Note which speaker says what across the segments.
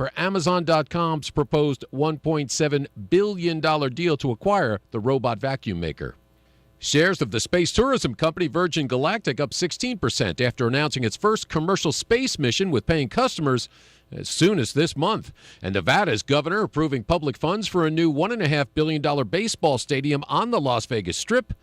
Speaker 1: for Amazon.com's proposed $1.7 billion deal to acquire the robot vacuum maker. Shares of the space tourism company Virgin Galactic up 16% after announcing its first commercial space mission with paying customers as soon as this month. And Nevada's governor approving public funds for a new $1.5 billion baseball stadium on the Las Vegas Strip,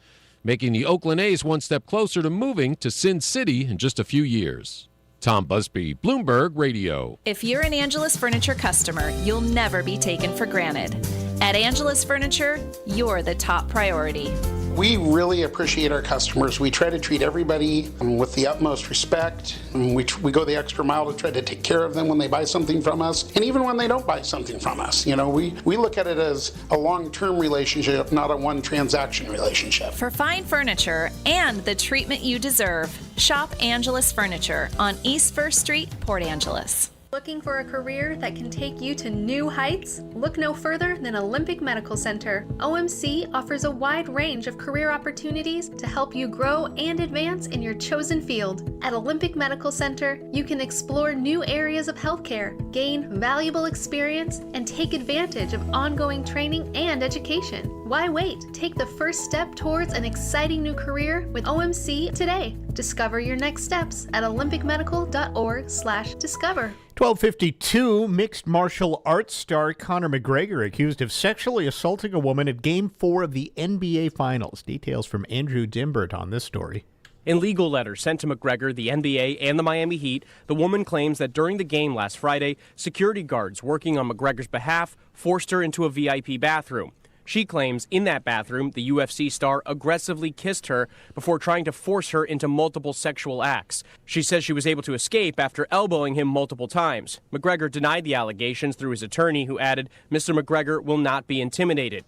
Speaker 1: making the Oakland A's one step closer to moving to Sin City in just a few years. Tom Busby, Bloomberg Radio.
Speaker 2: If you're an Angelus Furniture customer, you'll never be taken for granted. At Angelus Furniture, you're the top priority.
Speaker 3: We really appreciate our customers. We try to treat everybody with the utmost respect. We go the extra mile to try to take care of them when they buy something from us, and even when they don't buy something from us. You know, we look at it as a long-term relationship, not a one-transaction relationship.
Speaker 2: For fine furniture and the treatment you deserve, shop Angelus Furniture on East 1st Street, Port Angeles.
Speaker 4: Looking for a career that can take you to new heights? Look no further than Olympic Medical Center. OMC offers a wide range of career opportunities to help you grow and advance in your chosen field. At Olympic Medical Center, you can explore new areas of healthcare, gain valuable experience, and take advantage of ongoing training and education. Why wait? Take the first step towards an exciting new career with OMC today. Discover your next steps at olympicmedical.org/discover.
Speaker 5: 12:52, mixed martial arts star Conor McGregor accused of sexually assaulting a woman at Game 4 of the NBA Finals. Details from Andrew Dimbert on this story.
Speaker 6: In legal letters sent to McGregor, the NBA, and the Miami Heat, the woman claims that during the game last Friday, security guards working on McGregor's behalf forced her into a VIP bathroom. She claims in that bathroom, the UFC star aggressively kissed her before trying to force her into multiple sexual acts. She says she was able to escape after elbowing him multiple times. McGregor denied the allegations through his attorney, who added, Mr. McGregor will not be intimidated.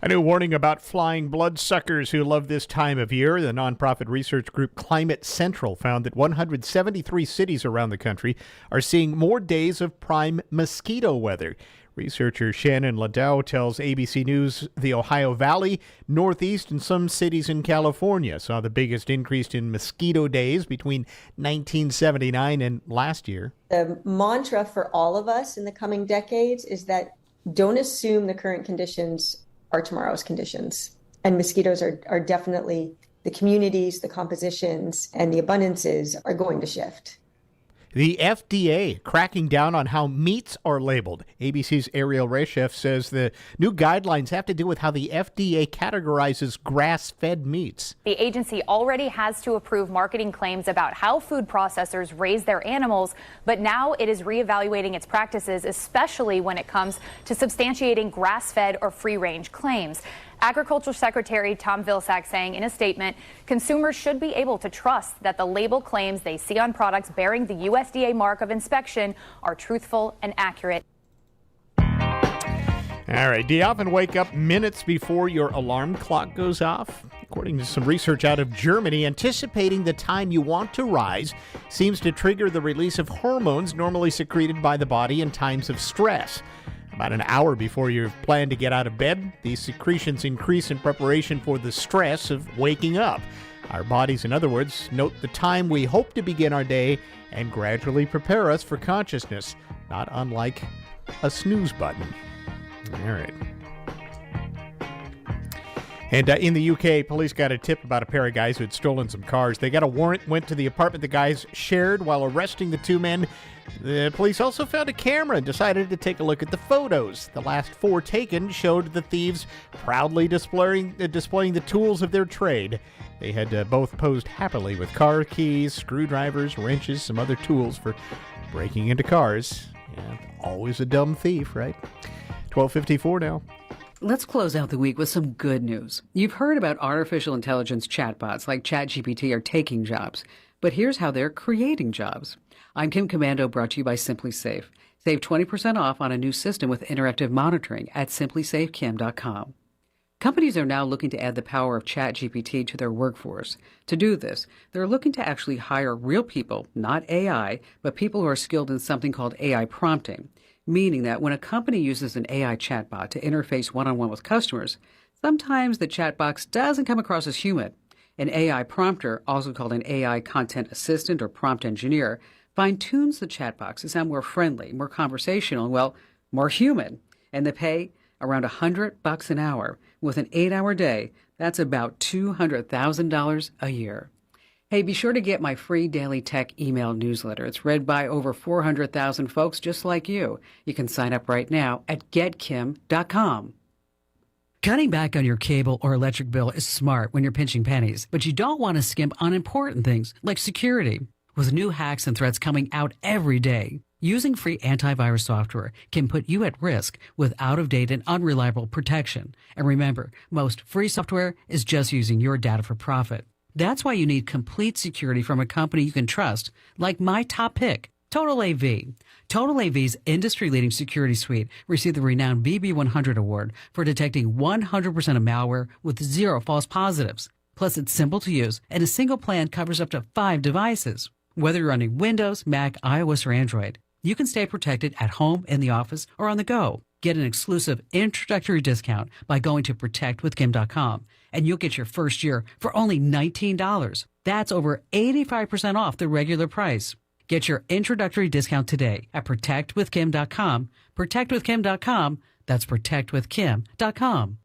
Speaker 5: A new warning about flying bloodsuckers who love this time of year. The nonprofit research group Climate Central found that 173 cities around the country are seeing more days of prime mosquito weather. Researcher Shannon Ladow tells ABC News the Ohio Valley, Northeast, and some cities in California saw the biggest increase in mosquito days between 1979 and last year.
Speaker 7: The mantra for all of us in the coming decades is that don't assume the current conditions are tomorrow's conditions. And mosquitoes are definitely the communities, the compositions, and the abundances are going to shift.
Speaker 5: The FDA cracking down on how meats are labeled. ABC's Ariel Reshef says the new guidelines have to do with how the FDA categorizes grass-fed meats.
Speaker 8: The agency already has to approve marketing claims about how food processors raise their animals, but now it is reevaluating its practices, especially when it comes to substantiating grass-fed or free-range claims. Agriculture Secretary Tom Vilsack saying in a statement, consumers should be able to trust that the label claims they see on products bearing the USDA mark of inspection are truthful and accurate.
Speaker 5: All right. Do you often wake up minutes before your alarm clock goes off? According to some research out of Germany, anticipating the time you want to rise seems to trigger the release of hormones normally secreted by the body in times of stress. About an hour before you plan to get out of bed, these secretions increase in preparation for the stress of waking up. Our bodies, in other words, note the time we hope to begin our day and gradually prepare us for consciousness, not unlike a snooze button. All right. And in the UK, police got a tip about a pair of guys who had stolen some cars. They got a warrant, went to the apartment the guys shared while arresting the two men. The police also found a camera and decided to take a look at the photos. The last 4 taken showed the thieves proudly displaying the tools of their trade. They had both posed happily with car keys, screwdrivers, wrenches, some other tools for breaking into cars. Yeah, always a dumb thief, right? 12:54 now.
Speaker 9: Let's close out the week with some good news. You've heard about artificial intelligence chatbots like ChatGPT are taking jobs, but here's how they're creating jobs. I'm Kim Commando, brought to you by Simply Safe. Save 20% off on a new system with interactive monitoring at simplysafekim.com. Companies are now looking to add the power of ChatGPT to their workforce. To do this, they're looking to actually hire real people, not AI, but people who are skilled in something called AI prompting, meaning that when a company uses an AI chatbot to interface one-on-one with customers, sometimes the chatbot doesn't come across as human. An AI prompter, also called an AI content assistant or prompt engineer, fine-tunes the chat box to sound more friendly, more conversational, and, well, more human. And they pay around $100 an hour. With an 8-hour day, that's about $200,000 a year. Hey, be sure to get my free daily tech email newsletter. It's read by over 400,000 folks just like you. You can sign up right now at getkim.com. Cutting back on your cable or electric bill is smart when you're pinching pennies, but you don't want to skimp on important things like security. With new hacks and threats coming out every day, using free antivirus software can put you at risk with out-of-date and unreliable protection. And remember, most free software is just using your data for profit. That's why you need complete security from a company you can trust, like my top pick, Total AV. Total AV's industry-leading security suite received the renowned BB100 award for detecting 100% of malware with 0 false positives. Plus, it's simple to use, and a single plan covers up to 5 devices. Whether you're running Windows, Mac, iOS, or Android, you can stay protected at home, in the office, or on the go. Get an exclusive introductory discount by going to protectwithkim.com, and you'll get your first year for only $19. That's over 85% off the regular price. Get your introductory discount today at protectwithkim.com. Protectwithkim.com. That's protectwithkim.com.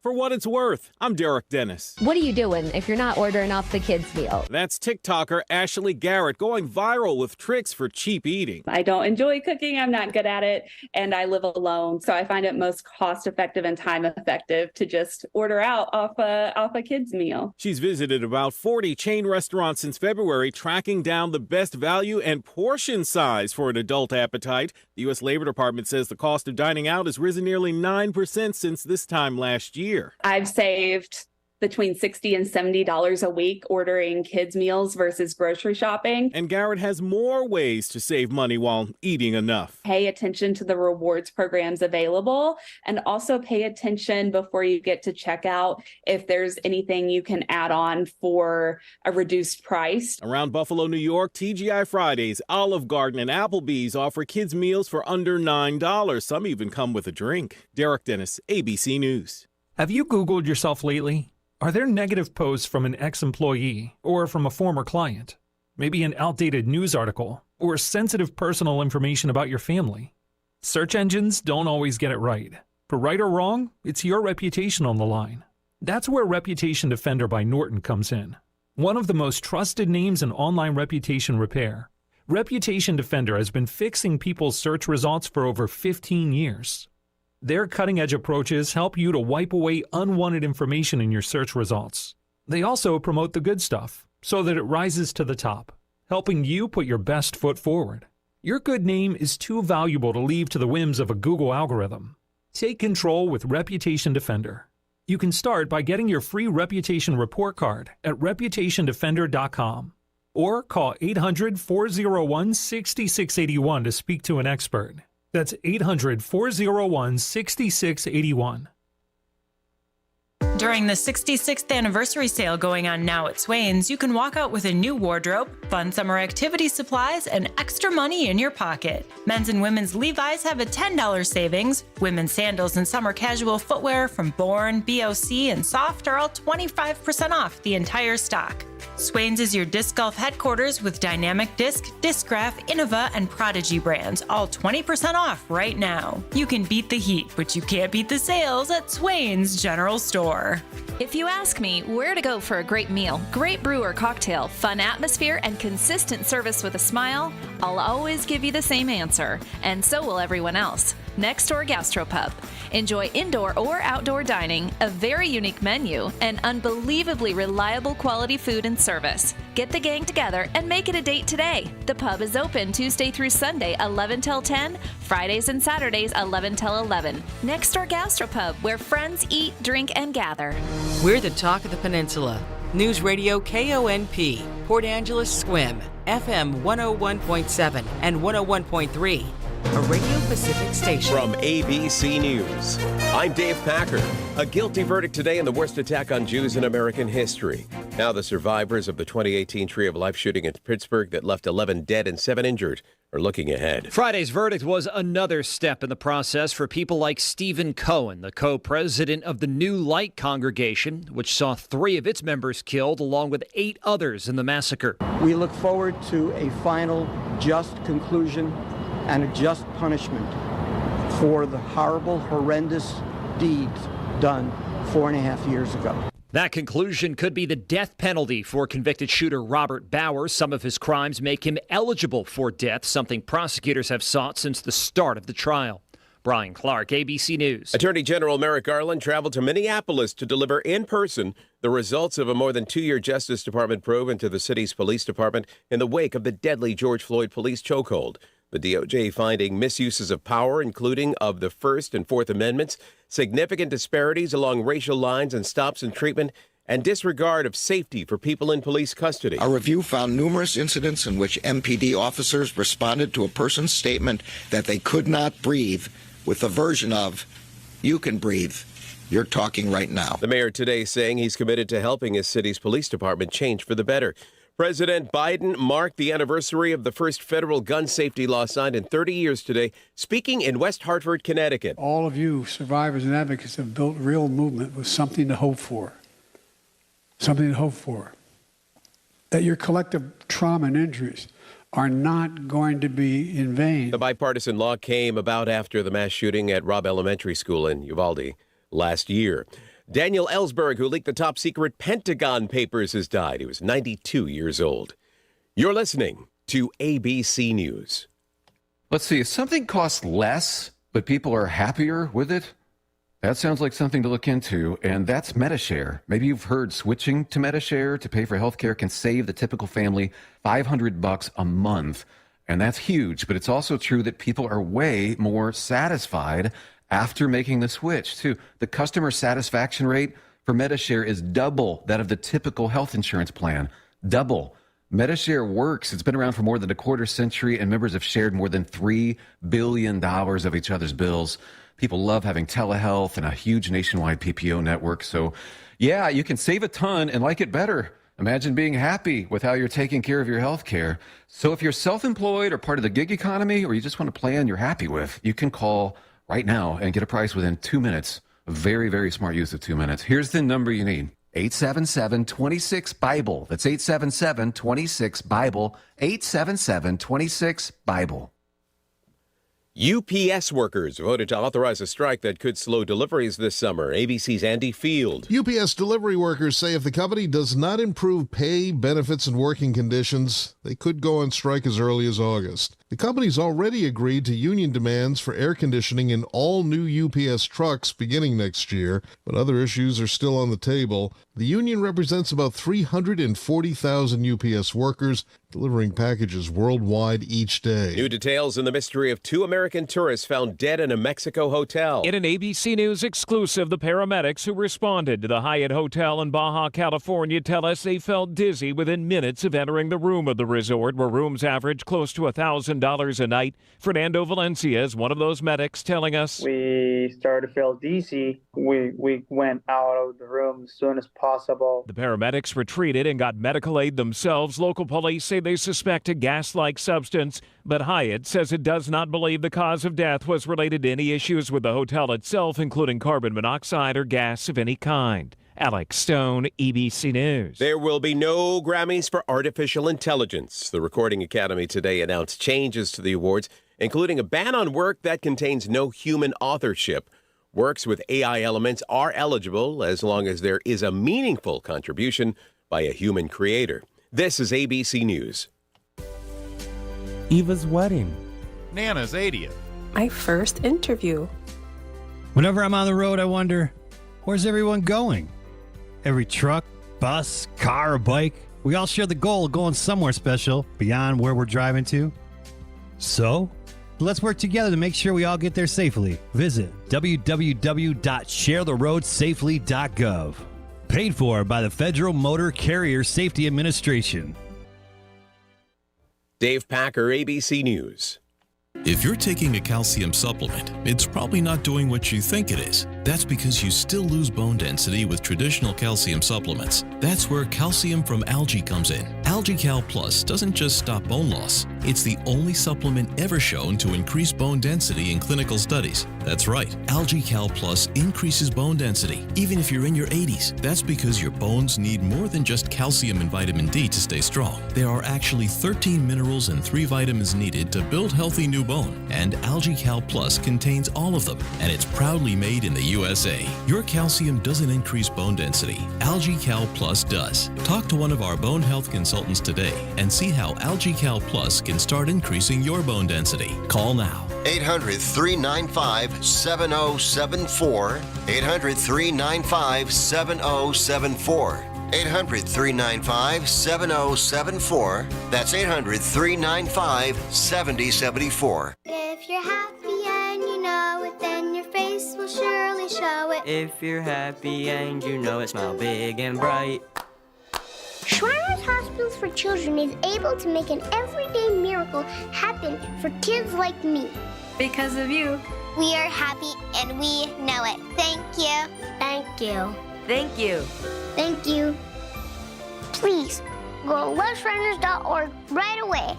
Speaker 10: For what it's worth, I'm Derek Dennis.
Speaker 11: What are you doing if you're not ordering off the kids' meal?
Speaker 10: That's TikToker Ashley Garrett going viral with tricks for cheap eating.
Speaker 12: I don't enjoy cooking. I'm not good at it. And I live alone. So I find it most cost effective and time effective to just order out off a kid's meal.
Speaker 10: She's visited about 40 chain restaurants since February, tracking down the best value and portion size for an adult appetite. The U.S. Labor Department says the cost of dining out has risen nearly 9% since this time last year.
Speaker 12: I've saved between $60 and $70 a week ordering kids' meals versus grocery shopping.
Speaker 10: And Garrett has more ways to save money while eating enough.
Speaker 12: Pay attention to the rewards programs available, and also pay attention before you get to checkout if there's anything you can add on for a reduced price.
Speaker 10: Around Buffalo, New York, TGI Fridays, Olive Garden, and Applebee's offer kids' meals for under $9. Some even come with a drink. Derek Dennis, ABC News.
Speaker 13: Have you Googled yourself lately? Are there negative posts from an ex-employee or from a former client? Maybe an outdated news article or sensitive personal information about your family? Search engines don't always get it right. For right or wrong, it's your reputation on the line. That's where Reputation Defender by Norton comes in. One of the most trusted names in online reputation repair. Reputation Defender has been fixing people's search results for over 15 years. Their cutting-edge approaches help you to wipe away unwanted information in your search results. They also promote the good stuff so that it rises to the top, helping you put your best foot forward. Your good name is too valuable to leave to the whims of a Google algorithm. Take control with Reputation Defender. You can start by getting your free reputation report card at reputationdefender.com or call 800-401-6681 to speak to an expert. That's 800-401-6681.
Speaker 14: During the 66th anniversary sale going on now at Swain's, you can walk out with a new wardrobe, fun summer activity supplies, and extra money in your pocket. Men's and women's Levi's have a $10 savings. Women's sandals and summer casual footwear from Bourne, BOC, and Soft are all 25% off the entire stock. Swain's is your disc golf headquarters with Dynamic Disc, Discgraph, Innova, and Prodigy brands, all 20% off right now. You can beat the heat, but you can't beat the sales at Swain's General Store.
Speaker 2: If you ask me where to go for a great meal, great brew or cocktail, fun atmosphere, and consistent service with a smile, I'll always give you the same answer, and so will everyone else. Next Door Gastropub. Enjoy indoor or outdoor dining, a very unique menu, and unbelievably reliable quality food and service. Get the gang together and make it a date today. The pub is open Tuesday through Sunday, 11 till 10, Fridays and Saturdays, 11 till 11. Next Door Gastropub, where friends eat, drink, and gather.
Speaker 15: We're the talk of the peninsula. Newsradio KONP, Port Angeles Swim, FM 101.7 and 101.3. A Radio Pacific station.
Speaker 16: From ABC News, I'm Dave Packer. A guilty verdict today in the worst attack on Jews in American history.
Speaker 17: Now the survivors of the 2018 Tree of Life shooting in Pittsburgh that left 11 dead and 7 injured are looking ahead.
Speaker 18: Friday's verdict was another step in the process for people like Stephen Cohen, the co-president of the New Light congregation, which saw 3 of its members killed along with 8 others in the massacre.
Speaker 19: We look forward to a final just conclusion and a just punishment for the horrible, horrendous deeds done 4.5 years ago.
Speaker 18: That conclusion could be the death penalty for convicted shooter Robert Bauer. Some of his crimes make him eligible for death, something prosecutors have sought since the start of the trial. Brian Clark, ABC News.
Speaker 17: Attorney General Merrick Garland traveled to Minneapolis to deliver in person the results of a more than 2-year Justice Department probe into the city's police department in the wake of the deadly George Floyd police chokehold. The DOJ finding misuses of power, including of the First and Fourth Amendments, significant disparities along racial lines and stops and treatment, and disregard of safety for people in police custody.
Speaker 20: Our review found numerous incidents in which MPD officers responded to a person's statement that they could not breathe with the version of, "You can breathe. You're talking right now."
Speaker 17: The mayor today saying he's committed to helping his city's police department change for the better. President Biden marked the anniversary of the first federal gun safety law signed in 30 years today, speaking in West Hartford, Connecticut.
Speaker 21: All of you survivors and advocates have built real movement with something to hope for. Something to hope for. That your collective trauma and injuries are not going to be in vain.
Speaker 17: The bipartisan law came about after the mass shooting at Robb Elementary School in Uvalde last year. Daniel Ellsberg, who leaked the top-secret Pentagon papers, has died. He was 92 years old. You're listening to ABC News.
Speaker 22: Let's see, if something costs less, but people are happier with it, that sounds like something to look into, and that's MediShare. Maybe you've heard switching to MediShare to pay for healthcare can save the typical family $500 a month, and that's huge. But it's also true that people are way more satisfied after making the switch, too. The customer satisfaction rate for MediShare is double that of the typical health insurance plan. Double. MediShare works. It's been around for more than a quarter century, and members have shared more than $3 billion of each other's bills. People love having telehealth and a huge nationwide PPO network. So, yeah, you can save a ton and like it better. Imagine being happy with how you're taking care of your health care. So if you're self-employed or part of the gig economy, or you just want a plan you're happy with, you can call right now and get a price within 2 minutes. A very, very smart use of 2 minutes. Here's the number you need. 877-26-BIBLE. That's 877-26-BIBLE. 877-26-BIBLE.
Speaker 17: UPS workers voted to authorize a strike that could slow deliveries this summer. ABC's Andy Field.
Speaker 23: UPS delivery workers say if the company does not improve pay, benefits, and working conditions, they could go on strike as early as August. The company's already agreed to union demands for air conditioning in all new UPS trucks beginning next year, but other issues are still on the table. The union represents about 340,000 UPS workers delivering packages worldwide each day.
Speaker 17: New details in the mystery of 2 American tourists found dead in a Mexico hotel.
Speaker 24: In an ABC News exclusive, the paramedics who responded to the Hyatt Hotel in Baja California tell us they felt dizzy within minutes of entering the room of the resort, where rooms average close to $1,000 a night. Fernando Valencia is one of those medics, telling us,
Speaker 25: "We started to feel dizzy. We went out of the room as soon as possible."
Speaker 24: The paramedics retreated and got medical aid themselves. Local police say they suspect a gas-like substance, but Hyatt says it does not believe the cause of death was related to any issues with the hotel itself, including carbon monoxide or gas of any kind. Alex Stone, ABC News.
Speaker 17: There will be no Grammys for artificial intelligence. The Recording Academy today announced changes to the awards, including a ban on work that contains no human authorship. Works with AI elements are eligible as long as there is a meaningful contribution by a human creator. This is ABC News.
Speaker 26: Eva's wedding.
Speaker 27: Nana's 80th.
Speaker 28: My first interview.
Speaker 29: Whenever I'm on the road, I wonder, where's everyone going? Every truck, bus, car, or bike, we all share the goal of going somewhere special beyond where we're driving to. So, let's work together to make sure we all get there safely. Visit www.sharetheroadsafely.gov. Paid for by the Federal Motor Carrier Safety Administration.
Speaker 17: Dave Packer, ABC News.
Speaker 1: If you're taking a calcium supplement, it's probably not doing what you think it is. That's because you still lose bone density with traditional calcium supplements. That's where calcium from algae comes in. AlgaeCal Plus doesn't just stop bone loss. It's the only supplement ever shown to increase bone density in clinical studies. That's right, AlgaeCal Plus increases bone density, even if you're in your 80s. That's because your bones need more than just calcium and vitamin D to stay strong. There are actually 13 minerals and 3 vitamins needed to build healthy new bone, and AlgaeCal Plus contains all of them, and it's proudly made in the USA. Your calcium doesn't increase bone density. AlgaeCal Plus does. Talk to one of our bone health consultants today and see how AlgaeCal Plus can start increasing your bone density. Call now.
Speaker 3: 800-395-7074. 800-395-7074. 800-395-7074. That's 800-395-7074.
Speaker 4: If you're happy and you know it, then your face will surely show it.
Speaker 5: If you're happy and you know it, smile big and bright.
Speaker 4: Shriners Hospitals for Children is able to make an everyday miracle happen for kids like me.
Speaker 6: Because of you.
Speaker 4: We are happy and we know it. Thank you. Thank you.
Speaker 6: Thank you.
Speaker 4: Thank you. Please, go to loveshriners.org right away.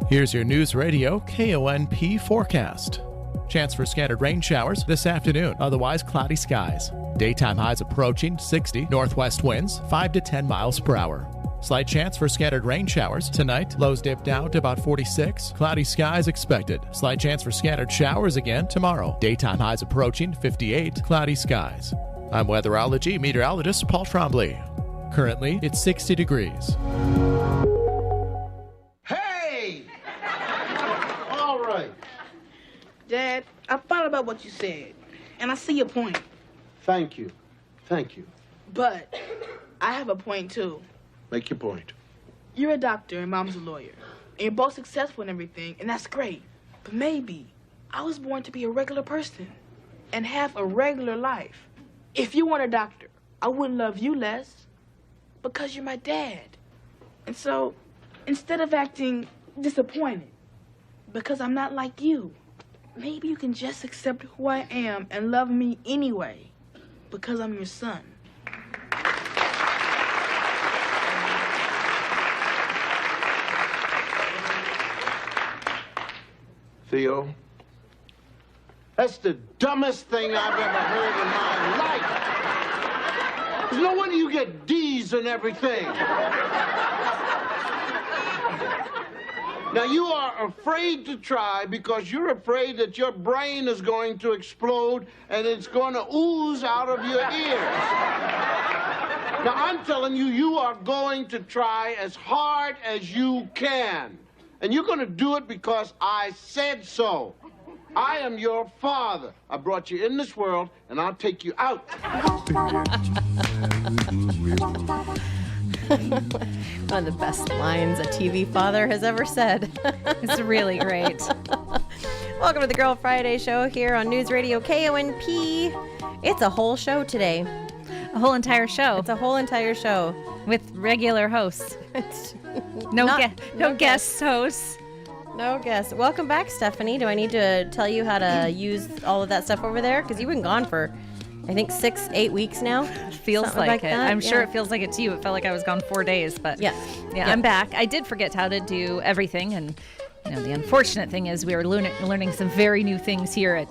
Speaker 7: Here's your News Radio KONP forecast. Chance for scattered rain showers this afternoon, otherwise cloudy skies. Daytime highs approaching 60, northwest winds 5 to 10 miles per hour. Slight chance for scattered rain showers tonight. Lows dip down to about 46. Cloudy skies expected. Slight chance for scattered showers again tomorrow. Daytime highs approaching 58. Cloudy skies. I'm weatherology meteorologist Paul Trombley. Currently, it's 60 degrees.
Speaker 8: Hey! All right. Dad, I thought about what you said, and I see your point.
Speaker 23: Thank you. Thank you.
Speaker 8: But I have a point, too.
Speaker 23: Make your point.
Speaker 8: You're a doctor and Mom's a lawyer. And you're both successful and everything, and that's great. But maybe I was born to be a regular person and have a regular life. If you weren't a doctor, I wouldn't love you less because you're my dad. And so, instead of acting disappointed because I'm not like you, maybe you can just accept who I am and love me anyway because I'm your son.
Speaker 23: Theo, that's the dumbest thing I've ever heard in my life. There's no wonder you get D's and everything. Now, you are afraid to try because you're afraid that your brain is going to explode and it's going to ooze out of your ears. Now, I'm telling you, you are going to try as hard as you can. And you're going to do it because I said so. I am your father. I brought you in this world, and I'll take you out.
Speaker 11: One of the best lines a TV father has ever said.
Speaker 2: It's really great.
Speaker 11: Welcome to the Girl Friday show here on News Radio KONP. It's a whole show today.
Speaker 2: A whole entire show.
Speaker 11: It's a whole entire show.
Speaker 2: With regular hosts. No guest hosts.
Speaker 11: No guests. Welcome back, Stephanie. Do I need to tell you how to use all of that stuff over there? Because you've been gone for, I think, 6-8 weeks now.
Speaker 2: Feels like it. I'm sure it feels like it to you. It felt like I was gone 4 days, but yeah, I'm back. I did forget how to do everything, and the unfortunate thing is we were learning some very new things here at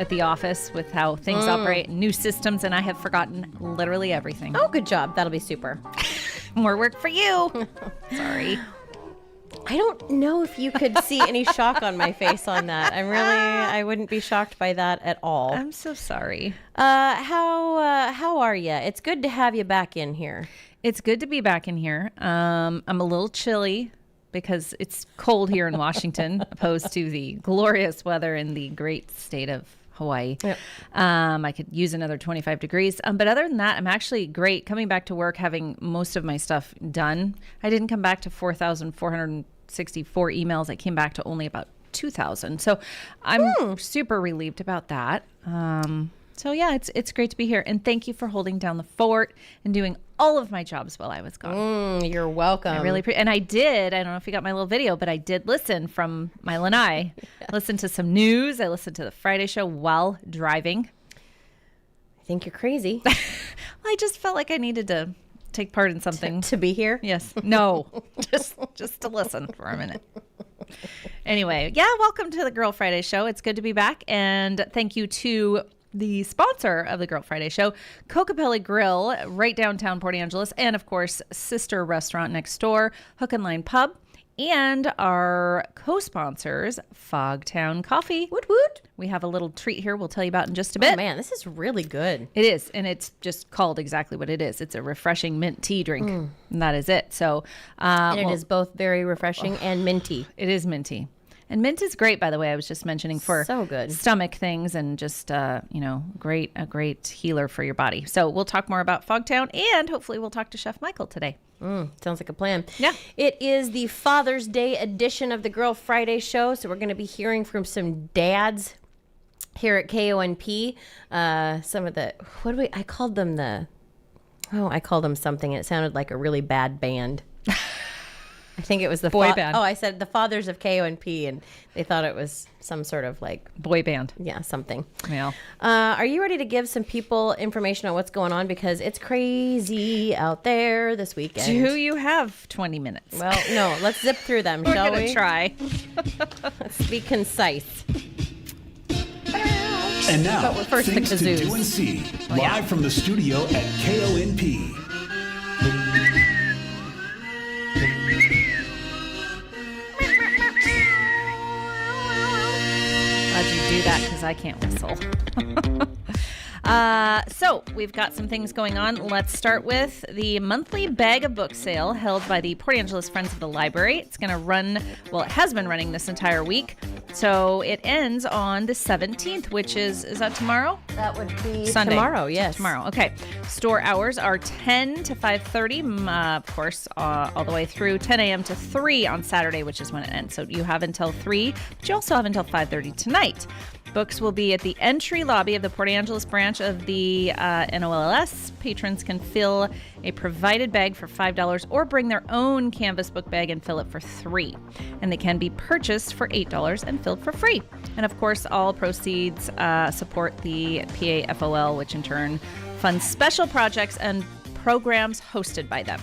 Speaker 2: the office with how things operate, new systems, and I have forgotten literally everything.
Speaker 11: Oh, good job. That'll be super.
Speaker 2: More work for you. Sorry.
Speaker 11: I don't know if you could see any shock on my face on that. I wouldn't be shocked by that at all.
Speaker 2: I'm so sorry.
Speaker 11: How are you? It's good to have you back in here.
Speaker 2: It's good to be back in here. I'm a little chilly because it's cold here in Washington, opposed to the glorious weather in the great state of Hawaii. Yep. I could use another 25 degrees. But other than that, I'm actually great coming back to work, having most of my stuff done. I didn't come back to 4,464 emails. I came back to only about 2,000. So I'm super relieved about that. So yeah, it's great to be here, and thank you for holding down the fort and doing all of my jobs while I was gone.
Speaker 11: You're welcome.
Speaker 2: I really and I don't know if you got my little video, but I did listen from my lanai. Listened to some news. I listened to the Friday show while driving.
Speaker 11: I think you're crazy.
Speaker 2: I just felt like I needed to take part in something.
Speaker 11: To be here?
Speaker 2: Yes. No. just to listen for a minute. Anyway, yeah, welcome to the Girl Friday show. It's good to be back, and thank you to the sponsor of the Girl Friday show, Cocapelli Grill, right downtown Port Angeles, and of course, sister restaurant next door, Hook and Line Pub, and our co-sponsors, Fogtown Coffee.
Speaker 11: Woot woot.
Speaker 2: We have a little treat here we'll tell you about in just a bit.
Speaker 11: Oh man, this is really good.
Speaker 2: It is, and it's just called exactly what it is. It's a refreshing mint tea drink, and that is it. So,
Speaker 11: and it is both very refreshing and minty.
Speaker 2: It is minty. And mint is great, by the way. I was just mentioning for
Speaker 11: so good
Speaker 2: stomach things and just, a great healer for your body. So we'll talk more about Fogtown, and hopefully we'll talk to Chef Michael today.
Speaker 11: Sounds like a plan.
Speaker 2: Yeah.
Speaker 11: It is the Father's Day edition of the Girl Friday show, so we're going to be hearing from some dads here at KONP. Some of the, I called them something, and it sounded like a really bad band. I think it was the
Speaker 2: boy band.
Speaker 11: Oh, I said the fathers of KONP, and they thought it was some sort of like
Speaker 2: boy band.
Speaker 11: Yeah, something.
Speaker 2: Yeah.
Speaker 11: Are you ready to give some people information on what's going on? Because it's crazy out there this weekend.
Speaker 2: Do you have 20 minutes?
Speaker 11: Well, no. Let's zip through them, shall we?
Speaker 2: We're going to try.
Speaker 11: Let's be concise.
Speaker 9: And now,
Speaker 11: but first
Speaker 9: things
Speaker 11: the
Speaker 9: to do and see, live from the studio at KONP.
Speaker 2: Glad you do that because I can't whistle. So we've got some things going on. Let's start with the monthly bag of book sale held by the Port Angeles Friends of the Library. It's going to run, it has been running this entire week. So it ends on the 17th, which is that tomorrow?
Speaker 11: That would be
Speaker 2: Sunday.
Speaker 11: Tomorrow, yes.
Speaker 2: Tomorrow, okay. Store hours are 10 to 5:30, of course, all the way through 10 a.m. to 3 on Saturday, which is when it ends. So you have until 3, but you also have until 5:30 tonight. Books will be at the entry lobby of the Port Angeles branch of the NOLS. Patrons can fill a provided bag for $5 or bring their own canvas book bag and fill it for $3. And they can be purchased for $8 and filled for free. And of course, all proceeds support the PAFOL, which in turn funds special projects and programs hosted by them.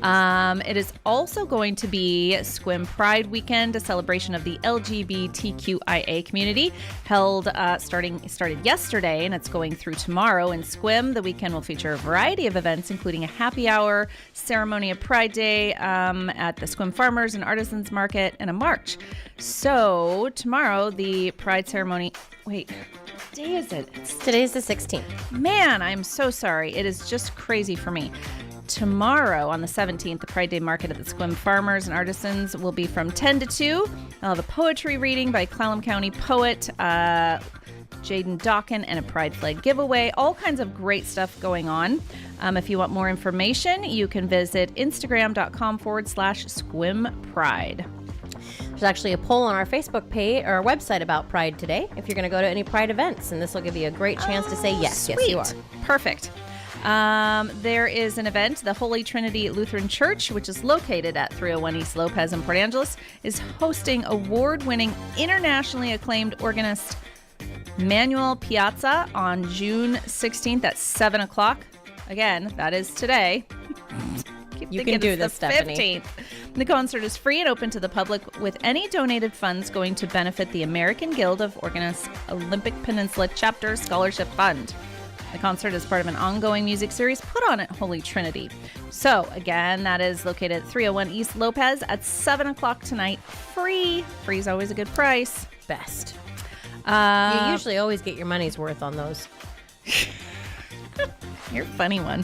Speaker 2: It is also going to be Squim Pride Weekend, a celebration of the LGBTQIA community, started yesterday, and it's going through tomorrow. In Squim, the weekend will feature a variety of events, including a happy hour, ceremony of Pride Day at the Squim Farmers and Artisans Market, and a march. So tomorrow, the Pride ceremony. Wait, what day is it?
Speaker 11: Today's the 16th.
Speaker 2: Man, I'm so sorry. It is just crazy for me. Tomorrow, on the 17th, the Pride Day Market at the Squim Farmers and Artisans will be from 10 to 2. I'll have a poetry reading by Clallam County poet Jaden Dawkin and a Pride Flag giveaway. All kinds of great stuff going on. If you want more information, you can visit Instagram.com/Squim Pride.
Speaker 11: There's actually a poll on our Facebook page or our website about Pride today if you're going to go to any Pride events, and this will give you a great chance to say yes.
Speaker 2: Sweet.
Speaker 11: Yes, you are.
Speaker 2: Perfect. There is an event, the Holy Trinity Lutheran Church, which is located at 301 East Lopez in Port Angeles, is hosting award-winning, internationally acclaimed organist Manuel Piazza on June 16th at 7 o'clock. Again, that is today.
Speaker 11: You can do this, Stephanie.
Speaker 2: 15th. The concert is free and open to the public, with any donated funds going to benefit the American Guild of Organists Olympic Peninsula Chapter Scholarship Fund. The concert is part of an ongoing music series put on at Holy Trinity. So, again, that is located at 301 East Lopez at 7 o'clock tonight. Free. Free is always a good price.
Speaker 11: Best. You usually always get your money's worth on those.
Speaker 2: You're a funny one.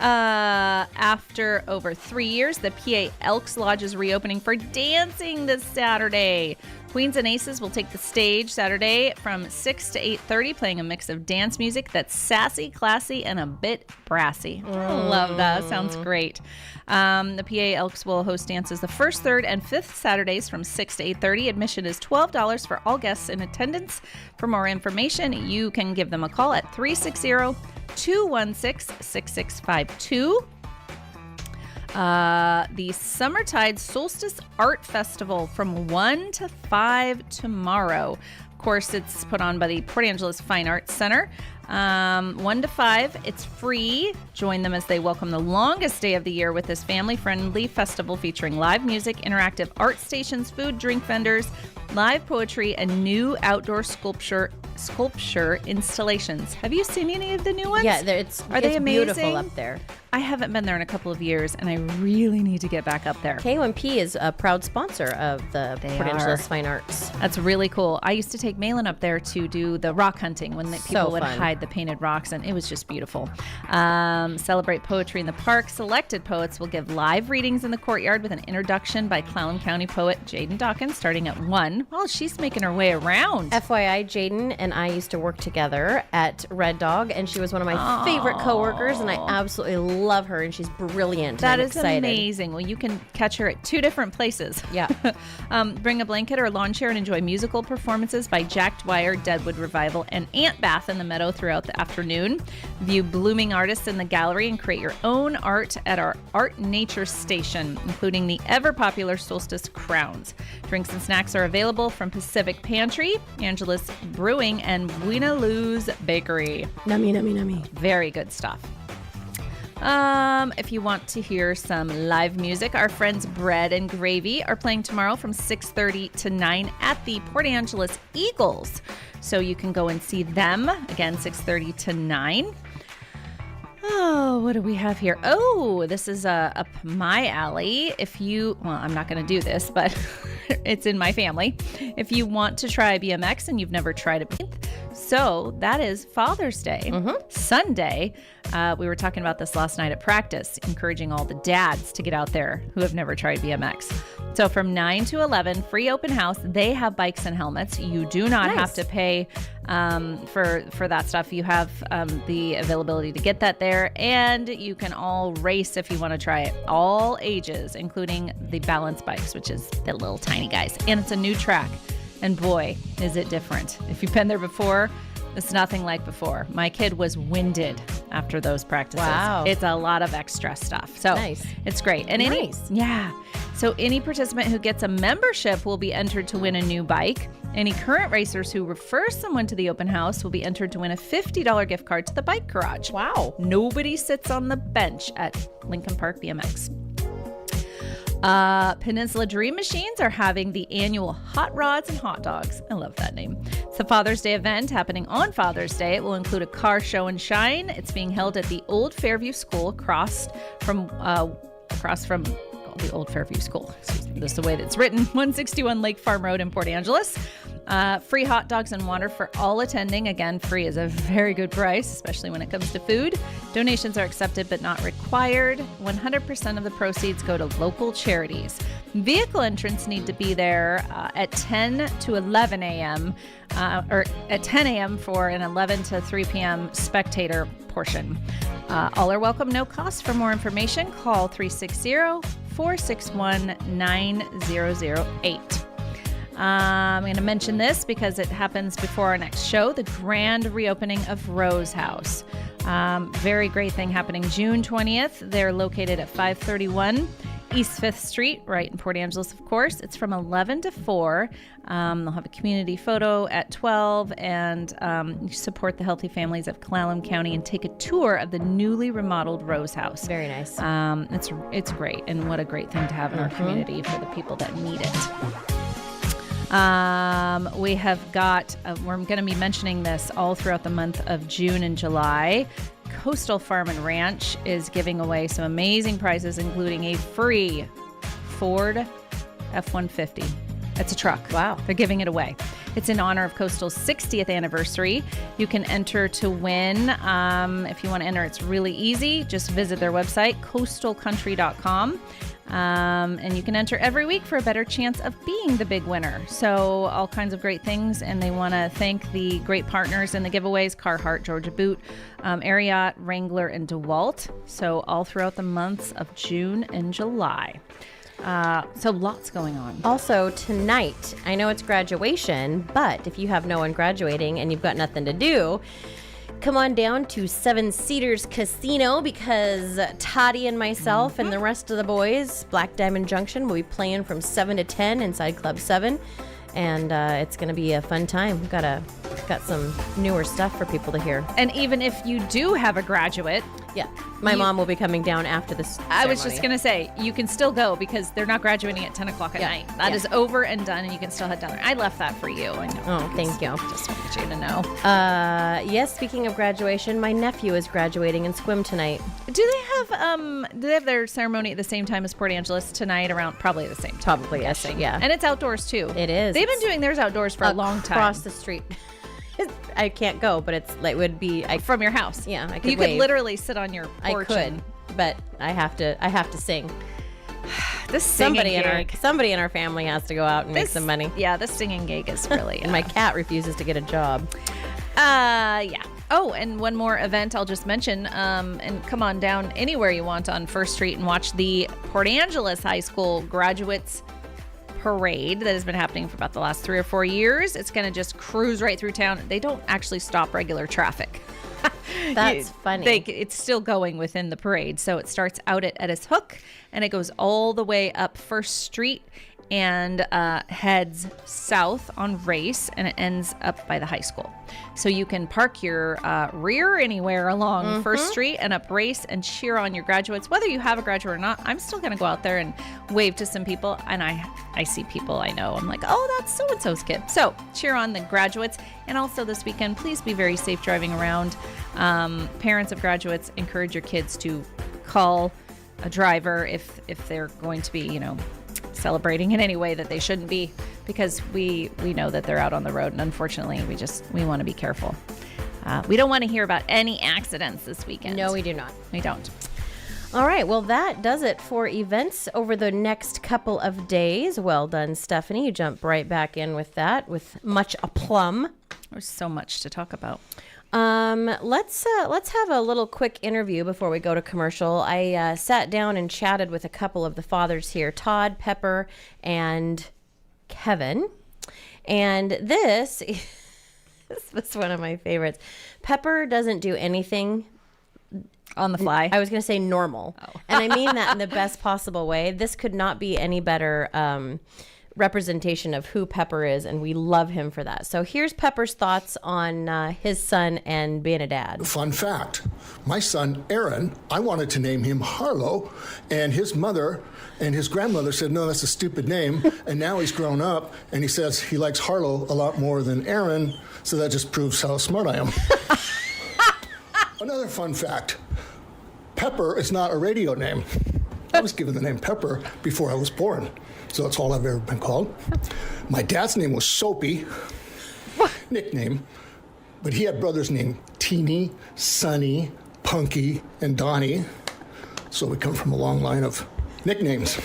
Speaker 2: After over 3 years, the PA Elks Lodge is reopening for dancing this Saturday. Queens and Aces will take the stage Saturday from 6 to 8:30, playing a mix of dance music that's sassy, classy, and a bit brassy. I love that. Sounds great. The PA Elks will host dances the first, third, and fifth Saturdays from 6 to 8:30. Admission is $12 for all guests in attendance. For more information, you can give them a call at 360-216-6652. The Summertide Solstice Art Festival from 1 to 5 tomorrow. Of course, it's put on by the Port Angeles Fine Arts Center. 1 to 5, it's free. Join them as they welcome the longest day of the year with this family-friendly festival featuring live music, interactive art stations, food, drink vendors, live poetry, and new outdoor sculpture installations. Have you seen any of the new ones?
Speaker 11: Yeah, it's
Speaker 2: amazing?
Speaker 11: Beautiful up there.
Speaker 2: I haven't been there in a couple of years, and I really need to get back up there.
Speaker 11: KONP is a proud sponsor of the Port Angeles Fine Arts.
Speaker 2: That's really cool. I used to take Malin up there to do the rock hunting when people would hide the painted rocks, and it was just beautiful. Celebrate poetry in the park. Selected poets will give live readings in the courtyard with an introduction by Clallam County poet Jaden Dawkins starting at 1. Well, she's making her way around.
Speaker 11: FYI, Jaden and I used to work together at Red Dog, and she was one of my favorite coworkers, and I absolutely love her, and she's brilliant.
Speaker 2: That is
Speaker 11: excited.
Speaker 2: amazing. Well, you can catch her at 2 different places.
Speaker 11: Yeah.
Speaker 2: Bring a blanket or a lawn chair and enjoy musical performances by Jack Dwyer, Deadwood Revival, and Ant Bath in the Meadow throughout the afternoon. View blooming artists in the gallery and create your own art at our Art Nature Station, including the ever-popular Solstice crowns. Drinks and snacks are available from Pacific Pantry, Angelus Brewing, and Buena Luz Bakery.
Speaker 11: Nummy, nummy, nummy.
Speaker 2: Very good stuff. If you want to hear some live music, our friends Bread and Gravy are playing tomorrow from 6:30 to 9 at the Port Angeles Eagles. So you can go and see them, again, 6:30 to 9. Oh, what do we have here? Oh, this is up my alley. I'm not going to do this, but it's in my family. If you want to try BMX and you've never tried it, so that is Father's Day. Sunday, we were talking about this last night at practice, encouraging all the dads to get out there who have never tried BMX. So from 9 to 11, free open house. They have bikes and helmets. You do not have to pay for that stuff. You have the availability to get that there, and you can all race if you want to try it. All ages, including the balance bikes, which is the little tiny guys. And it's a new track. And boy, is it different. If you've been there before, it's nothing like before. My kid was winded after those practices.
Speaker 11: Wow.
Speaker 2: It's a lot of extra stuff. So it's great. And so any participant who gets a membership will be entered to win a new bike. Any current racers who refer someone to the open house will be entered to win a $50 gift card to the bike garage.
Speaker 11: Wow.
Speaker 2: Nobody sits on the bench at Lincoln Park BMX. Peninsula Dream Machines are having the annual Hot Rods and Hot Dogs. I love that name. It's a Father's Day event happening on Father's Day. It will include a car show and shine. It's being held at the Old Fairview School across from the Old Fairview School. Excuse me. This is the way that's written. 161 Lake Farm Road in Port Angeles. Free hot dogs and water for all attending. Again, free is a very good price, especially when it comes to food. Donations are accepted but not required. 100% of the proceeds go to local charities. Vehicle entrants need to be there at 10 to 11 a.m. Or at 10 a.m. for an 11 to 3 p.m. spectator portion. All are welcome, no cost. For more information, call 360-461-9008. I'm going to mention this because it happens before our next show, the grand reopening of Rose House. Very great thing happening June 20th. They're located at 531 East 5th Street, right in Port Angeles, of course. It's from 11 to 4. They'll have a community photo at 12 and support the healthy families of Clallam County and take a tour of the newly remodeled Rose House.
Speaker 11: Very nice.
Speaker 2: It's great, and what a great thing to have in our community for the people that need it. We have got, we're going to be mentioning this all throughout the month of June and July. Coastal Farm and Ranch is giving away some amazing prizes, including a free Ford F-150. It's a truck.
Speaker 11: Wow.
Speaker 2: They're giving it away. It's in honor of Coastal's 60th anniversary. You can enter to win. If you want to enter, it's really easy. Just visit their website, coastalcountry.com. And you can enter every week for a better chance of being the big winner. So all kinds of great things. And they want to thank the great partners in the giveaways, Carhartt, Georgia Boot, Ariat, Wrangler, and DeWalt. So all throughout the months of June and July. So lots going on.
Speaker 11: Also tonight, I know it's graduation, but if you have no one graduating and you've got nothing to do, come on down to Seven Cedars Casino because Toddy and myself and the rest of the boys, Black Diamond Junction, will be playing from 7 to 10 inside Club 7. And it's going to be a fun time. We've got some newer stuff for people to hear.
Speaker 2: And even if you do have a graduate...
Speaker 11: Yeah, my mom will be coming down after this ceremony.
Speaker 2: I was just going to say, you can still go because they're not graduating at 10 o'clock at night. That is over and done, and you can still head down there. I left that for you. I know.
Speaker 11: Oh, thank you.
Speaker 2: Just wanted you to know.
Speaker 11: Yes, speaking of graduation, my nephew is graduating in swim tonight.
Speaker 2: Do they have their ceremony at the same time as Port Angeles tonight? Around probably the same time.
Speaker 11: Probably, yes, yeah.
Speaker 2: And it's outdoors too.
Speaker 11: It is.
Speaker 2: They've been doing theirs outdoors for a long time.
Speaker 11: Across the street. I can't go, but it's like would be
Speaker 2: from your house.
Speaker 11: Yeah, I could.
Speaker 2: You could literally sit on your porch.
Speaker 11: I could, but I have to sing.
Speaker 2: This
Speaker 11: somebody in our family has to go out and make some money.
Speaker 2: Yeah, this singing gig is really.
Speaker 11: And my cat refuses to get a job.
Speaker 2: Yeah. Oh, and one more event I'll just mention. And come on down anywhere you want on First Street and watch the Port Angeles High School graduates parade that has been happening for about the last 3 or 4 years. It's going to just cruise right through town. They don't actually stop regular traffic.
Speaker 11: That's funny.
Speaker 2: It's still going within the parade. So it starts out at Edis Hook and it goes all the way up First Street and heads south on Race, and it ends up by the high school. So you can park your rear anywhere along First Street and up Race and cheer on your graduates. Whether you have a graduate or not, I'm still going to go out there and wave to some people. And I see people I know. I'm like, oh, that's so-and-so's kid. So cheer on the graduates. And also this weekend, please be very safe driving around. Parents of graduates, encourage your kids to call a driver if they're going to be, celebrating in any way that they shouldn't be, because we know that they're out on the road, and unfortunately we want to be careful. We don't want to hear about any accidents this weekend.
Speaker 11: No, we do not.
Speaker 2: We don't.
Speaker 11: All right, well, that does it for events over the next couple of days. Well done, Stephanie. You jumped right back in with that with much aplomb.
Speaker 2: There's so much to talk about.
Speaker 11: Let's have a little quick interview before we go to commercial. I sat down and chatted with a couple of the fathers here, Todd, Pepper, and Kevin. And this was one of my favorites. Pepper doesn't do anything
Speaker 2: on the fly.
Speaker 11: I was going to say normal. Oh. And I mean that in the best possible way. This could not be any better representation of who Pepper is, and we love him for that. So here's Pepper's thoughts on his son and being a dad.
Speaker 10: Fun fact, my son Aaron, I wanted to name him Harlow, and his mother and his grandmother said, no, that's a stupid name. And now he's grown up and he says he likes Harlow a lot more than Aaron, so that just proves how smart I am. Another fun fact, Pepper is not a radio name. I was given the name Pepper before I was born. So that's all I've ever been called. My dad's name was Soapy, nickname, but he had brothers named Teeny, Sonny, Punky, and Donnie. So we come from a long line of nicknames.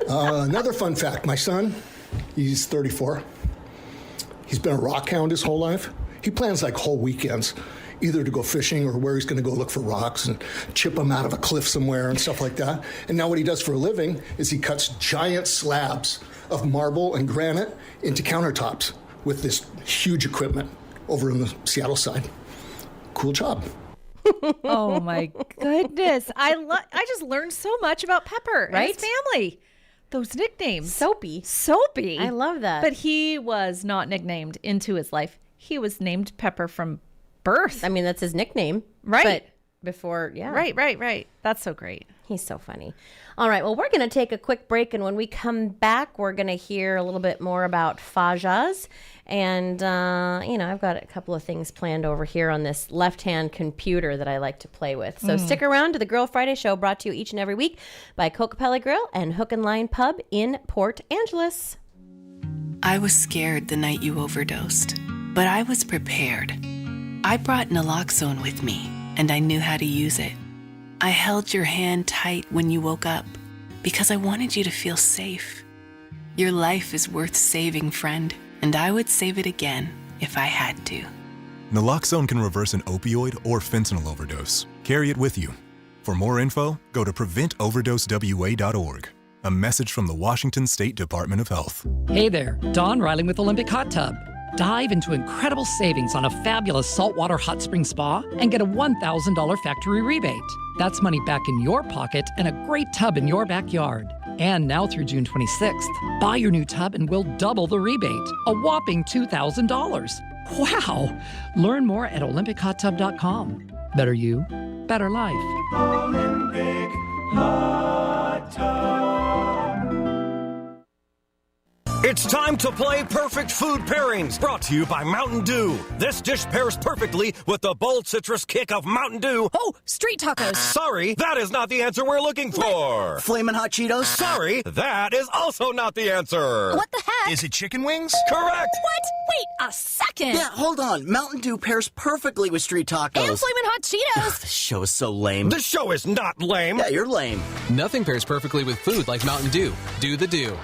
Speaker 10: Another fun fact, my son, he's 34. He's been a rock hound his whole life. He plans like whole weekends, either to go fishing or where he's going to go look for rocks and chip them out of a cliff somewhere and stuff like that. And now what he does for a living is he cuts giant slabs of marble and granite into countertops with this huge equipment over on the Seattle side. Cool job.
Speaker 2: Oh my goodness. I just learned so much about Pepper and his family. Those nicknames.
Speaker 11: Soapy.
Speaker 2: Soapy.
Speaker 11: I love that.
Speaker 2: But he was not nicknamed into his life. He was named Pepper from birth.
Speaker 11: I mean, that's his nickname.
Speaker 2: Right.
Speaker 11: But before, yeah.
Speaker 2: Right. That's so great.
Speaker 11: He's so funny. All right. Well, we're going to take a quick break. And when we come back, we're going to hear a little bit more about fajas. And, I've got a couple of things planned over here on this left-hand computer that I like to play with. So stick around to the Girl Friday Show, brought to you each and every week by Cocapelli Grill and Hook and Line Pub in Port Angeles.
Speaker 12: I was scared the night you overdosed, but I was prepared. I brought naloxone with me, and I knew how to use it. I held your hand tight when you woke up because I wanted you to feel safe. Your life is worth saving, friend, and I would save it again if I had to.
Speaker 13: Naloxone can reverse an opioid or fentanyl overdose. Carry it with you. For more info, go to preventoverdosewa.org. A message from the Washington State Department of Health.
Speaker 14: Hey there, Don Riley with Olympic Hot Tub. Dive into incredible savings on a fabulous saltwater hot spring spa and get a $1,000 factory rebate. That's money back in your pocket and a great tub in your backyard. And now through June 26th, buy your new tub and we'll double the rebate, a whopping $2,000. Wow! Learn more at OlympicHotTub.com. Better you, better life.
Speaker 9: Olympic Hot Tub.
Speaker 15: It's time to play Perfect Food Pairings, brought to you by Mountain Dew. This dish pairs perfectly with the bold citrus kick of Mountain Dew.
Speaker 16: Oh, street tacos.
Speaker 15: Sorry, that is not the answer we're looking for.
Speaker 16: Flamin' Hot Cheetos.
Speaker 15: Sorry, that is also not the answer.
Speaker 16: What the heck?
Speaker 15: Is it chicken wings? Correct.
Speaker 16: What? Wait a second. Yeah, hold on. Mountain Dew pairs perfectly with street tacos. And Flamin' Hot Cheetos. This show is so lame.
Speaker 15: The show is not lame.
Speaker 16: Yeah, you're lame.
Speaker 18: Nothing pairs perfectly with food like Mountain Dew. Do the Dew.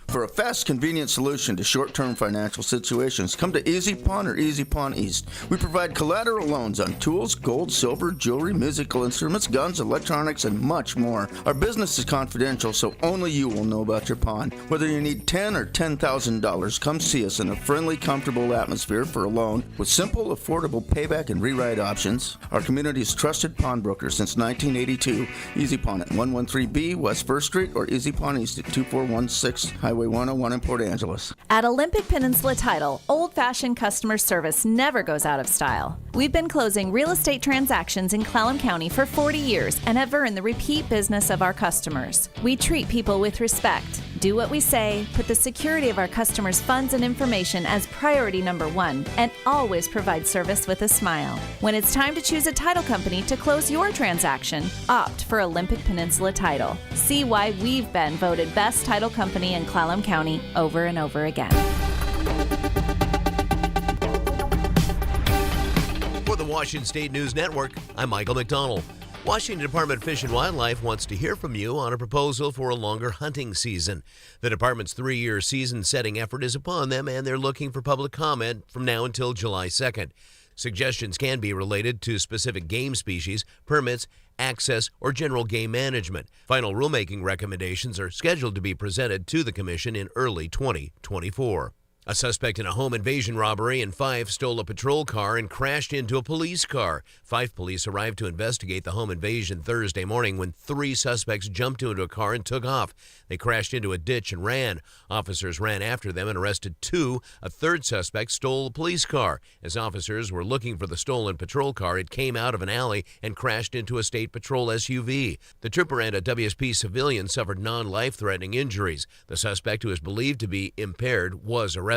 Speaker 19: For a fast, convenient solution to short-term financial situations, come to Easy Pawn or Easy Pawn East. We provide collateral loans on tools, gold, silver, jewelry, musical instruments, guns, electronics, and much more. Our business is confidential, so only you will know about your pawn. Whether you need $10,000 or $10,000, come see us in a friendly, comfortable atmosphere for a loan with simple, affordable payback and rewrite options. Our community's trusted pawnbroker since 1982. Easy Pawn at 113B West 1st Street or Easy Pawn East at 2416 Highway 101 in Port Angeles.
Speaker 2: At Olympic Peninsula Title, old-fashioned customer service never goes out of style. We've been closing real estate transactions in Clallam County for 40 years and have earned the repeat business of our customers. We treat people with respect, do what we say, put the security of our customers' funds and information as priority number one, and always provide service with a smile. When it's time to choose a title company to close your transaction, opt for Olympic Peninsula Title. See why we've been voted best title company in Clallam County over and over again.
Speaker 26: For the Washington State News Network, I'm Michael McDonald. Washington Department of Fish and Wildlife wants to hear from you on a proposal for a longer hunting season. The department's 3-year season-setting effort is upon them, and they're looking for public comment from now until July 2nd. Suggestions can be related to specific game species, permits, access, or general game management. Final rulemaking recommendations are scheduled to be presented to the Commission in early 2024. A suspect in a home invasion robbery in Fife stole a patrol car and crashed into a police car. Fife police arrived to investigate the home invasion Thursday morning when 3 suspects jumped into a car and took off. They crashed into a ditch and ran. Officers ran after them and arrested 2. A 3rd suspect stole a police car. As officers were looking for the stolen patrol car, it came out of an alley and crashed into a state patrol SUV. The trooper and a WSP civilian suffered non-life-threatening injuries. The suspect, who is believed to be impaired, was arrested.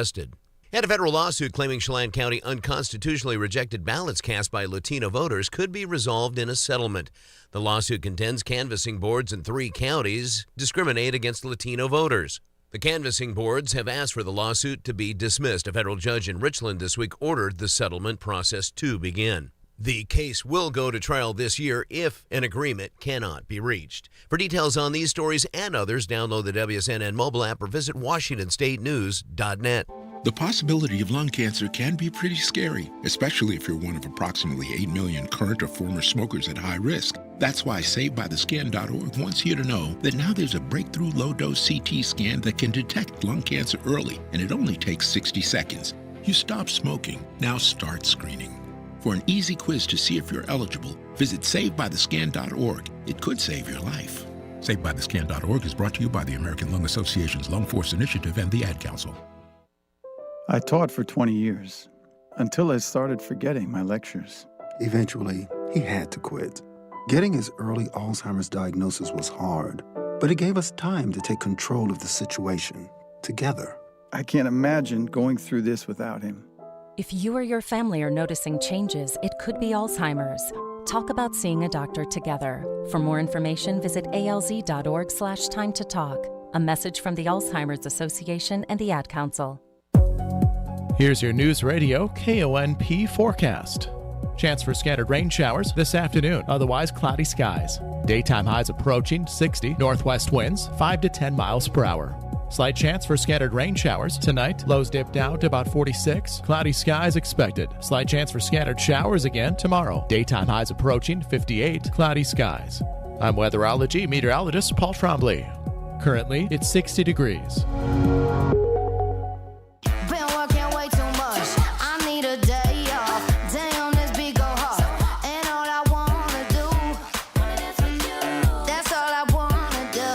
Speaker 26: And a federal lawsuit claiming Chelan County unconstitutionally rejected ballots cast by Latino voters could be resolved in a settlement. The lawsuit contends canvassing boards in 3 counties discriminate against Latino voters. The canvassing boards have asked for the lawsuit to be dismissed. A federal judge in Richland this week ordered the settlement process to begin. The case will go to trial this year if an agreement cannot be reached. For details on these stories and others, download the WSNN mobile app or visit WashingtonStateNews.net.
Speaker 27: The possibility of lung cancer can be pretty scary, especially if you're one of approximately 8 million current or former smokers at high risk. That's why SaveByTheScan.org wants you to know that now there's a breakthrough low-dose CT scan that can detect lung cancer early, and it only takes 60 seconds. You stop smoking, now start screening. For an easy quiz to see if you're eligible, visit SaveByTheScan.org. It could save your life. SaveByTheScan.org is brought to you by the American Lung Association's Lung Force Initiative and the Ad Council.
Speaker 30: I taught for 20 years, until I started forgetting my lectures.
Speaker 31: Eventually, he had to quit. Getting his early Alzheimer's diagnosis was hard, but it gave us time to take control of the situation, together.
Speaker 30: I can't imagine going through this without him.
Speaker 32: If you or your family are noticing changes, it could be Alzheimer's. Talk about seeing a doctor together. For more information, visit alz.org/time to talk. A message from the Alzheimer's Association and the Ad Council.
Speaker 7: Here's your News Radio KONP forecast. Chance for scattered rain showers this afternoon, otherwise cloudy skies. Daytime highs approaching 60, northwest winds 5 to 10 miles per hour. Slight chance for scattered rain showers tonight. Lows dip down to about 46. Cloudy skies expected. Slight chance for scattered showers again tomorrow. Daytime highs approaching 58. Cloudy skies. I'm weatherology meteorologist Paul Trombley. Currently, it's 60 degrees.
Speaker 1: Been working way too much. I need a day off. Damn, this beat go hard. And all I wanna do, that's all I wanna do.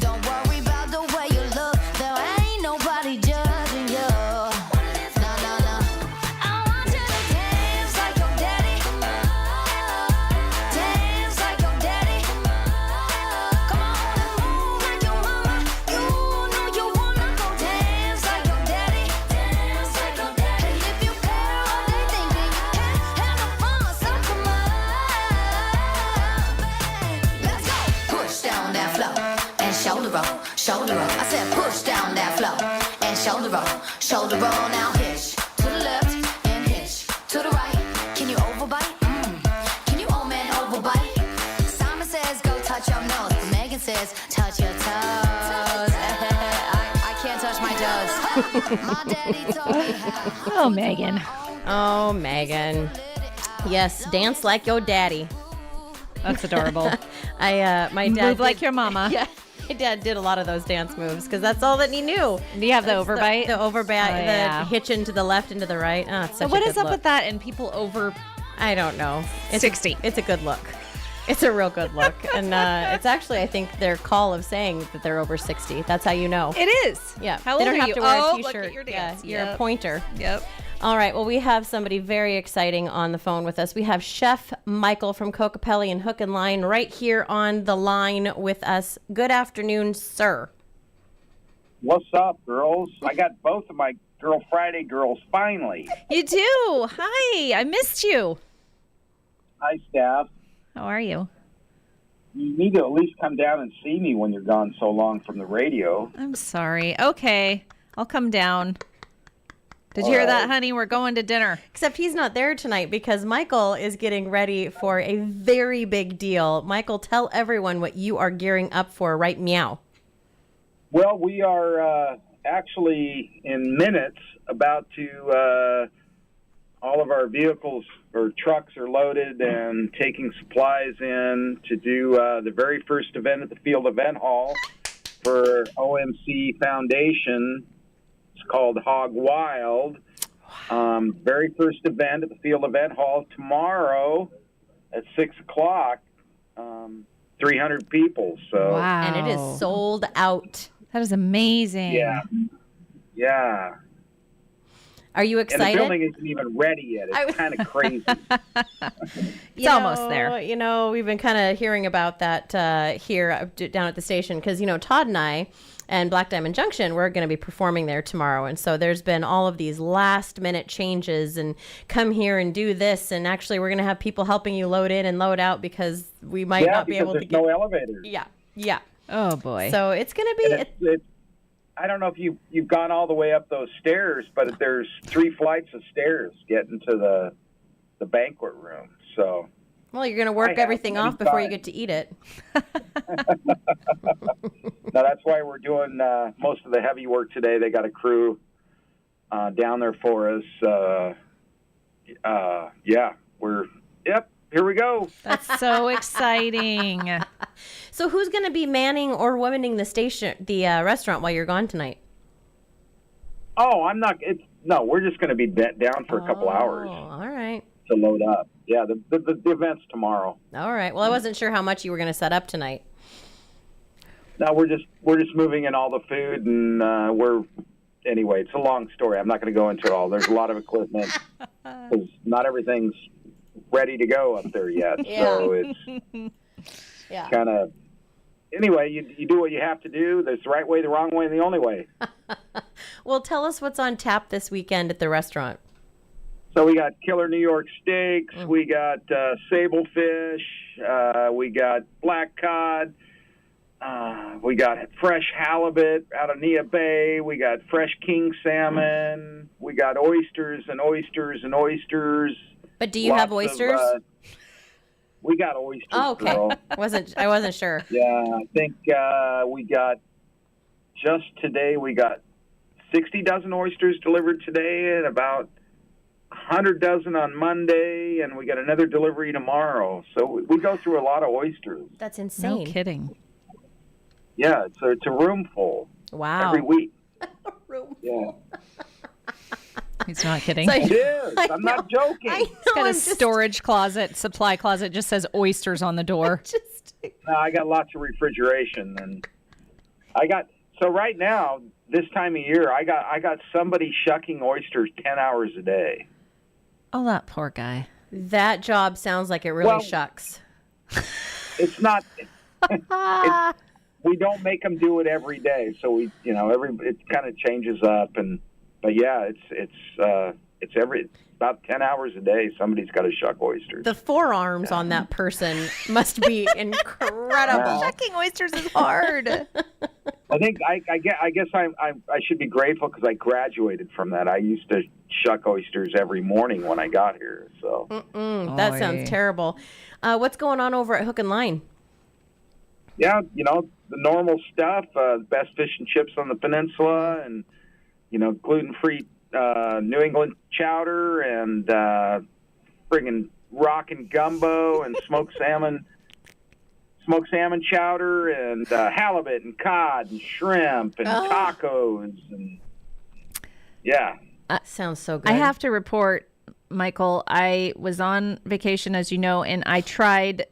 Speaker 1: Don't worry about the way you look. There ain't nobody judging you. No, no, no. I want you to dance like your daddy. Dance like your daddy. Come on and move like your mama. You know you wanna go dance like your daddy. Dance like your daddy. And if you care what they think, then you can't handle fun, so come on. Let's go. Push down that floor and shoulder roll, shoulder roll. I said push down that floor and shoulder roll, shoulder roll. Now hitch to the left and hitch to the right. Can you overbite? Can you old man overbite? Simon says go touch your nose, but Megan says touch your toes. I can't touch my toes. My daddy told me how.
Speaker 2: Oh, Megan.
Speaker 11: Oh, Megan. Yes, dance like your daddy.
Speaker 2: That's adorable.
Speaker 11: My dad
Speaker 2: Move like your mama.
Speaker 11: Yeah, my dad did a lot of those dance moves because that's all that he knew.
Speaker 2: Do you have the overbite?
Speaker 11: The overbite,
Speaker 2: Oh,
Speaker 11: the
Speaker 2: yeah.
Speaker 11: hitching to the left and to the right. Oh, it's such
Speaker 2: What
Speaker 11: a
Speaker 2: is
Speaker 11: good
Speaker 2: up
Speaker 11: look.
Speaker 2: with that and people over
Speaker 11: I don't know. It's
Speaker 2: 60?
Speaker 11: It's a good look. It's a real good look. And it's actually, I think, their call of saying that they're over 60. That's how you know.
Speaker 2: It is.
Speaker 11: Yeah.
Speaker 2: How
Speaker 11: they
Speaker 2: old
Speaker 11: don't
Speaker 2: are
Speaker 11: have
Speaker 2: you?
Speaker 11: to wear
Speaker 2: Oh,
Speaker 11: a
Speaker 2: look
Speaker 11: t-shirt.
Speaker 2: at your
Speaker 11: Yeah,
Speaker 2: dance.
Speaker 11: you're a
Speaker 2: Yep.
Speaker 11: pointer.
Speaker 2: Yep.
Speaker 11: All right. Well, we have somebody very exciting on the phone with us. We have Chef Michael from Cocopelli and Hook and Line right here on the line with us. Good afternoon, sir.
Speaker 3: What's up, girls? I got both of my Girl Friday girls finally.
Speaker 2: You do. Hi. I missed you.
Speaker 3: Hi, staff.
Speaker 2: How are you?
Speaker 3: You need to at least come down and see me when you're gone so long from the radio.
Speaker 2: I'm sorry. Okay. I'll come down. Did you
Speaker 3: All
Speaker 2: hear that,
Speaker 3: right.
Speaker 2: honey? We're going to dinner.
Speaker 11: Except he's not there tonight because Michael is getting ready for a very big deal. Michael, tell everyone what you are gearing up for right meow.
Speaker 3: Well, we are actually in minutes about to, all of our vehicles or trucks are loaded and taking supplies in to do the very first event at the Field Event Hall for OMC Foundation. It's called Hog Wild. Very first event at the Field Event Hall tomorrow at 6 o'clock. 300 people. So
Speaker 2: Wow.
Speaker 11: And it is sold out.
Speaker 2: That is amazing.
Speaker 3: Yeah. Yeah.
Speaker 11: Are you
Speaker 3: And the
Speaker 11: excited?
Speaker 3: building isn't even ready yet. It's kind of crazy.
Speaker 11: It's
Speaker 2: almost there.
Speaker 11: You know, we've been kind of hearing about that here down at the station because, you know, Todd and I and Black Diamond Junction, we're going to be performing there tomorrow. And so there's been all of these last minute changes and come here and do this. And actually, we're going to have people helping you load in and load out because we might not be able to
Speaker 3: there's
Speaker 11: get
Speaker 3: no elevators.
Speaker 11: Yeah. Yeah.
Speaker 2: Oh, boy.
Speaker 11: So it's going to be.
Speaker 3: And it's, I don't know if you've gone all the way up those stairs, but there's 3 flights of stairs getting to the banquet room. So
Speaker 11: Well, you're going to work everything off before you get to eat it.
Speaker 3: now that's why we're doing most of the heavy work today. They got a crew down there for us. Here we go.
Speaker 2: That's so exciting.
Speaker 11: So who's going to be manning or womaning the restaurant while you're gone tonight?
Speaker 3: Oh, I'm not. We're just going to be down for a couple hours.
Speaker 11: All right.
Speaker 3: To load up. Yeah, the event's tomorrow.
Speaker 11: All right. Well, I wasn't sure how much you were going to set up tonight.
Speaker 3: No, we're just moving in all the food, and anyway. It's a long story. I'm not going to go into it all. There's a lot of equipment because not everything's ready to go up there yet.
Speaker 11: Yeah.
Speaker 3: So it's kind of anyway. You do what you have to do. There's the right way, the wrong way, and the only way.
Speaker 11: Well, tell us what's on tap this weekend at the restaurant.
Speaker 3: So we got killer New York steaks. We got sable fish. We got black cod. We got fresh halibut out of Nia Bay. We got fresh king salmon. We got oysters and oysters and oysters.
Speaker 11: But do you have oysters?
Speaker 3: We got oysters.
Speaker 11: Oh, okay.
Speaker 3: Girl.
Speaker 11: I wasn't sure.
Speaker 3: Yeah, I think we got just today. We got 60 dozen oysters delivered today, and about 100 dozen on Monday, and we got another delivery tomorrow. So we go through a lot of oysters.
Speaker 11: That's insane.
Speaker 2: No kidding.
Speaker 3: Yeah, it's a room full.
Speaker 11: Wow.
Speaker 3: Every week.
Speaker 11: Room
Speaker 3: Yeah.
Speaker 2: He's not kidding.
Speaker 3: It is. I'm not joking.
Speaker 11: I know,
Speaker 4: He's got a storage closet, supply closet, just says oysters on the door.
Speaker 3: No, I got lots of refrigeration, and so right now, this time of year, I got somebody shucking oysters 10 hours a day.
Speaker 2: Oh, that poor guy.
Speaker 11: That job sounds like it really shucks.
Speaker 3: It's not. We don't make them do it every day, so it kind of changes up, but yeah, it's about 10 hours a day. Somebody's got to shuck oysters.
Speaker 11: The forearms on that person must be incredible.
Speaker 2: Shucking oysters is hard.
Speaker 3: I think I guess I should be grateful because I graduated from that. I used to shuck oysters every morning when I got here. So
Speaker 11: that sounds terrible. What's going on over at Hook and Line?
Speaker 3: Yeah, the normal stuff. Best fish and chips on the peninsula, and gluten-free New England chowder, and friggin' rockin' gumbo, and smoked salmon chowder, and halibut and cod and shrimp and tacos, and yeah.
Speaker 11: Sounds so good.
Speaker 2: I have to report, Michael, I was on vacation, as you know, and I tried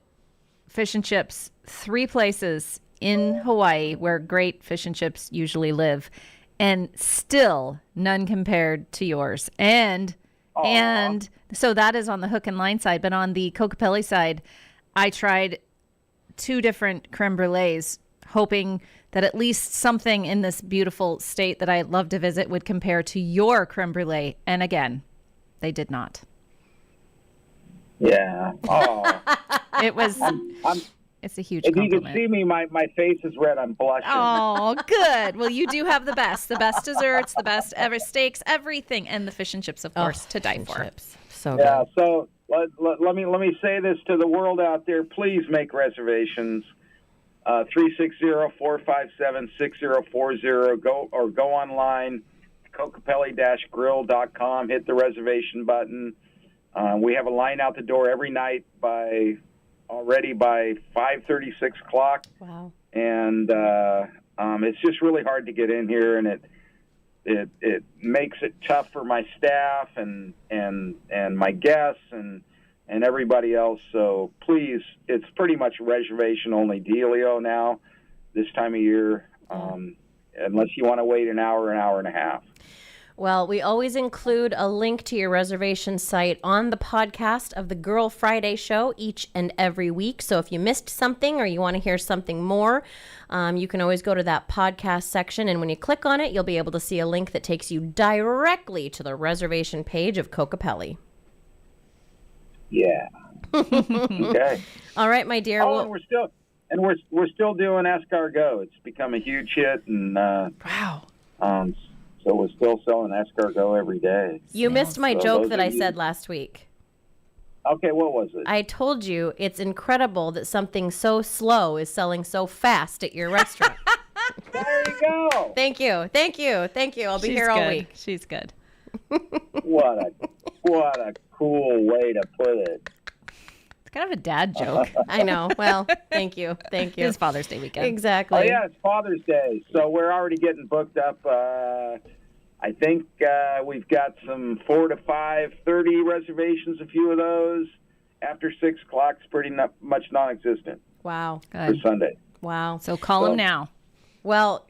Speaker 2: fish and chips 3 places in Hawaii where great fish and chips usually live, and still none compared to yours. And so that is on the Hook and Line side, but on the Kokopelli side, I tried 2 different creme brulees, hoping that at least something in this beautiful state that I love to visit would compare to your creme brulee. And again, they did not.
Speaker 3: Yeah. Oh.
Speaker 2: It was. It's a huge
Speaker 3: if
Speaker 2: compliment.
Speaker 3: you can see me, my face is red. I'm blushing.
Speaker 2: Oh, good. Well, you do have the best desserts, the best ever steaks, everything, and the fish and chips, of course, to die for.
Speaker 11: Chips. So
Speaker 3: yeah.
Speaker 11: good.
Speaker 3: So let me say this to the world out there. Please make reservations. 360-457-6040. Go online, Kokopelli-grill.com. Hit the reservation button. We have a line out the door every night already by 5:30, 6 o'clock.
Speaker 11: Wow.
Speaker 3: And it's just really hard to get in here, and it makes it tough for my staff and my guests and everybody else. So please, it's pretty much a reservation-only dealio now this time of year, unless you want to wait an hour and a half.
Speaker 11: Well, we always include a link to your reservation site on the podcast of the Girl Friday show each and every week. So if you missed something or you want to hear something more, you can always go to that podcast section. And when you click on it, you'll be able to see a link that takes you directly to the reservation page of Kokopelli.
Speaker 3: Yeah. Okay.
Speaker 11: All right, my dear.
Speaker 3: Oh, and we're still doing escargot. It's become a huge hit, and
Speaker 11: wow.
Speaker 3: So we're still selling escargot every day.
Speaker 11: You missed my joke that I said last week.
Speaker 3: Okay, what was it?
Speaker 11: I told you it's incredible that something so slow is selling so fast at your restaurant.
Speaker 3: There you go.
Speaker 11: Thank you. I'll be here all week.
Speaker 2: She's good.
Speaker 3: What a cool way to put it.
Speaker 2: It's kind of a dad joke.
Speaker 11: I know. Well, thank you.
Speaker 2: It's Father's Day weekend.
Speaker 11: Exactly.
Speaker 3: Oh, yeah, it's Father's Day. So we're already getting booked up. I think we've got some 4 to 5:30 reservations, a few of those. After 6 o'clock, it's pretty much non-existent.
Speaker 11: Wow.
Speaker 3: For Sunday.
Speaker 11: Wow.
Speaker 2: So call them now.
Speaker 11: Well,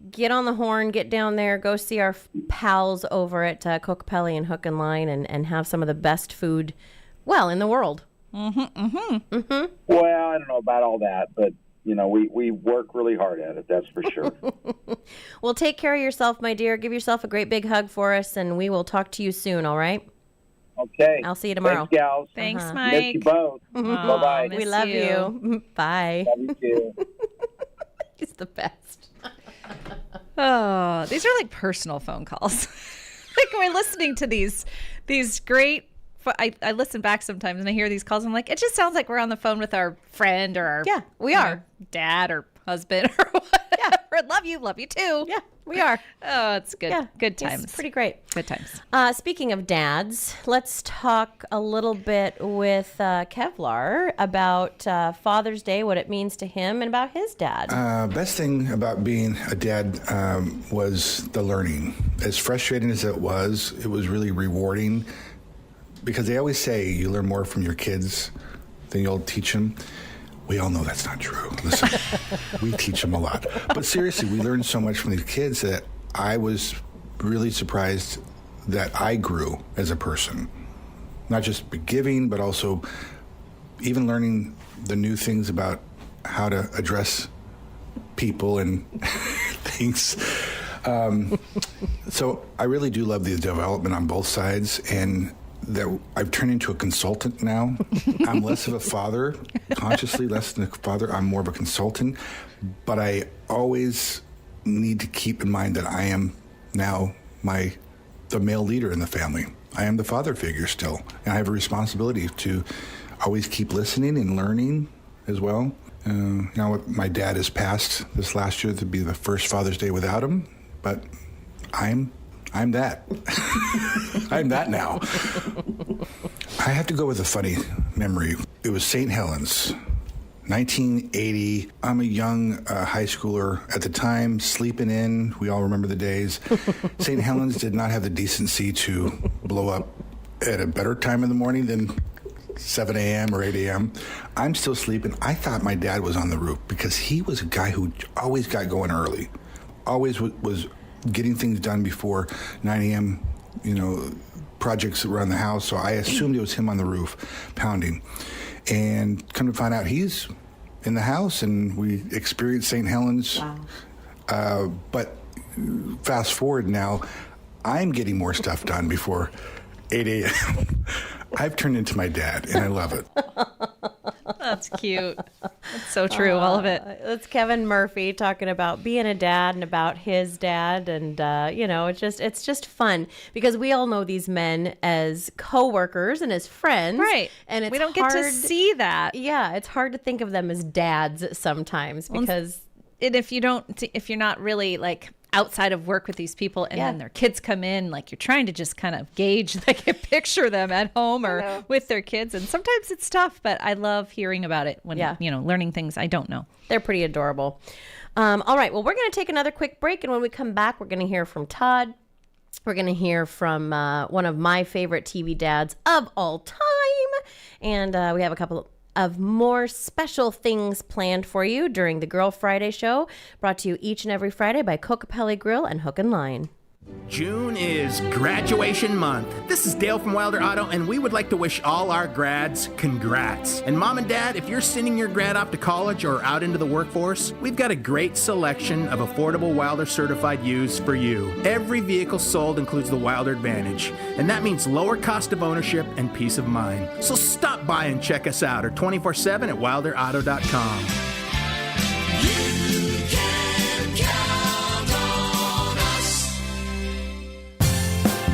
Speaker 11: get on the horn, get down there, go see our pals over at Kokopelli and Hook and Line and have some of the best food, in the world.
Speaker 2: Mm-hmm, mm-hmm.
Speaker 11: Mm-hmm.
Speaker 3: Well, I don't know about all that, but, we work really hard at it, that's for sure.
Speaker 11: Well, take care of yourself, my dear. Give yourself a great big hug for us, and we will talk to you soon, all right?
Speaker 3: Okay.
Speaker 11: I'll see you tomorrow.
Speaker 3: Thanks, gals.
Speaker 2: Thanks,
Speaker 3: Miss you
Speaker 2: Mike.
Speaker 3: both.
Speaker 11: Aw,
Speaker 3: Bye-bye.
Speaker 11: We love you. Bye.
Speaker 3: Love you too.
Speaker 11: the best.
Speaker 2: Oh, these are like personal phone calls. Like we're listening to these great. I listen back sometimes and I hear these calls. And I'm like, it just sounds like we're on the phone with our friend or our
Speaker 11: we are
Speaker 2: dad or husband or whatever. Love you too.
Speaker 11: Yeah, we are.
Speaker 2: Oh, it's good.
Speaker 11: Yeah,
Speaker 2: Good times.
Speaker 11: It's pretty great.
Speaker 2: Good times.
Speaker 11: Speaking of dads, let's talk a little bit with Kevlar about Father's Day, what it means to him, and about his dad.
Speaker 31: Best thing about being a dad was the learning. As frustrating as it was really rewarding, because they always say you learn more from your kids than you'll teach them. We all know that's not true. Listen, we teach them a lot. But seriously, we learned so much from these kids that I was really surprised that I grew as a person. Not just giving, but also even learning the new things about how to address people and things. So I really do love the development on both sides, and that I've turned into a consultant now. I'm less of a father, consciously less than a father. I'm more of a consultant, but I always need to keep in mind that I am now the male leader in the family. I am the father figure still, and I have a responsibility to always keep listening and learning as well. Now my dad has passed this last year to be the first Father's Day without him, but I'm that. I'm that now. I have to go with a funny memory. It was St. Helens, 1980. I'm a young high schooler at the time, sleeping in. We all remember the days. St. Helens did not have the decency to blow up at a better time in the morning than 7 a.m. or 8 a.m. I'm still sleeping. I thought my dad was on the roof because he was a guy who always got going early, always was getting things done before 9 a.m., projects around the house. So I assumed it was him on the roof pounding. And come to find out he's in the house, and we experienced St. Helens. Wow. But fast forward now, I'm getting more stuff done before 8 a.m. I've turned into my dad, and I love it.
Speaker 2: That's cute. That's so true, all of it.
Speaker 11: That's Kevin Murphy talking about being a dad and about his dad, and it's just fun because we all know these men as coworkers and as friends,
Speaker 2: right?
Speaker 11: And
Speaker 2: we don't get to see that.
Speaker 11: Yeah, it's hard to think of them as dads sometimes because,
Speaker 2: and if you're not really like outside of work with these people, and then their kids come in, like you're trying to just kind of gauge, like picture them at home or with their kids, and sometimes it's tough, but I love hearing about it when learning things I don't know.
Speaker 11: They're pretty adorable. All right, well, we're going to take another quick break, and when we come back, we're going to hear from Todd. We're going to hear from one of my favorite TV dads of all time, and we have a couple of more special things planned for you during the Girl Friday show, brought to you each and every Friday by Kokopelli Grill and Hook and Line.
Speaker 5: June is graduation month. This is Dale from Wilder Auto, and we would like to wish all our grads congrats. And Mom and Dad, if you're sending your grad off to college or out into the workforce, we've got a great selection of affordable Wilder certified used for you. Every vehicle sold includes the Wilder Advantage, and that means lower cost of ownership and peace of mind. So stop by and check us out, or 24/7 at wilderauto.com.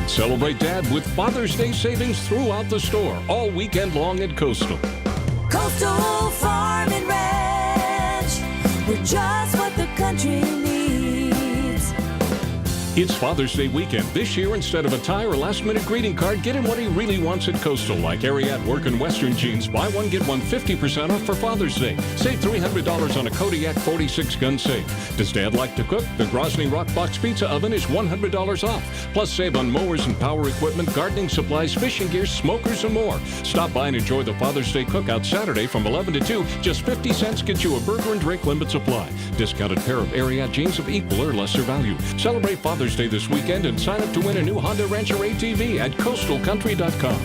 Speaker 6: Celebrate Dad with Father's Day savings throughout the store all weekend long at Coastal.
Speaker 1: Coastal Farm and Ranch, we're just what the country needs.
Speaker 6: It's Father's Day weekend. This year, instead of a tie or last-minute greeting card, get him what he really wants at Coastal, like Ariat Work and Western jeans. Buy one, get one 50% off for Father's Day. Save $300 on a Kodiak 46 gun safe. Does Dad like to cook? The Grozny Rockbox Pizza Oven is $100 off. Plus, save on mowers and power equipment, gardening supplies, fishing gear, smokers, and more. Stop by and enjoy the Father's Day cookout Saturday from 11 to 2. Just 50 cents gets you a burger and drink limit supply. Discounted pair of Ariat jeans of equal or lesser value. Celebrate Father's Day this weekend and sign up to win a new Honda Rancher ATV at coastalcountry.com.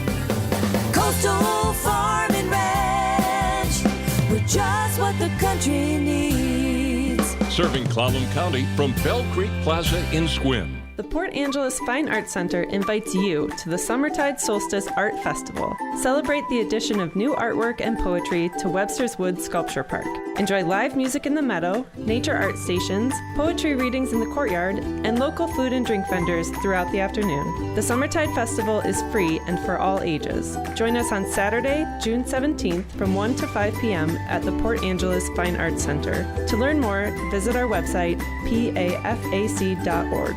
Speaker 1: Coastal Farm and Ranch, we're just what the country needs.
Speaker 6: Serving Clallam County from Bell Creek Plaza in Sequim.
Speaker 8: The Port Angeles Fine Arts Center invites you to the Summertide Solstice Art Festival. Celebrate the addition of new artwork and poetry to Webster's Wood Sculpture Park. Enjoy live music in the meadow, nature art stations, poetry readings in the courtyard, and local food and drink vendors throughout the afternoon. The Summertide Festival is free and for all ages. Join us on Saturday, June 17th from 1 to 5 p.m. at the Port Angeles Fine Arts Center. To learn more, visit our website, pafac.org.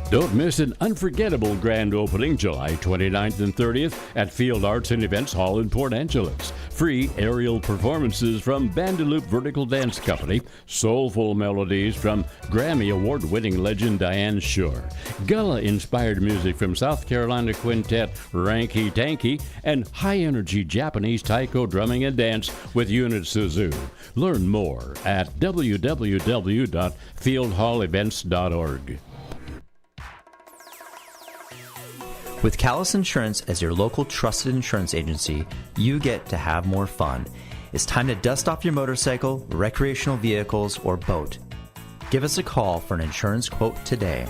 Speaker 10: Don't miss an unforgettable grand opening July 29th and 30th at Field Arts and Events Hall in Port Angeles. Free aerial performances from Bandaloop Vertical Dance Company, soulful melodies from Grammy Award-winning legend Diane Shore, Gullah-inspired music from South Carolina quintet Ranky Tanky, and high-energy Japanese taiko drumming and dance with Unit Suzu. Learn more at www.fieldhallevents.org.
Speaker 12: With Callis Insurance as your local trusted insurance agency, you get to have more fun. It's time to dust off your motorcycle, recreational vehicles, or boat. Give us a call for an insurance quote today.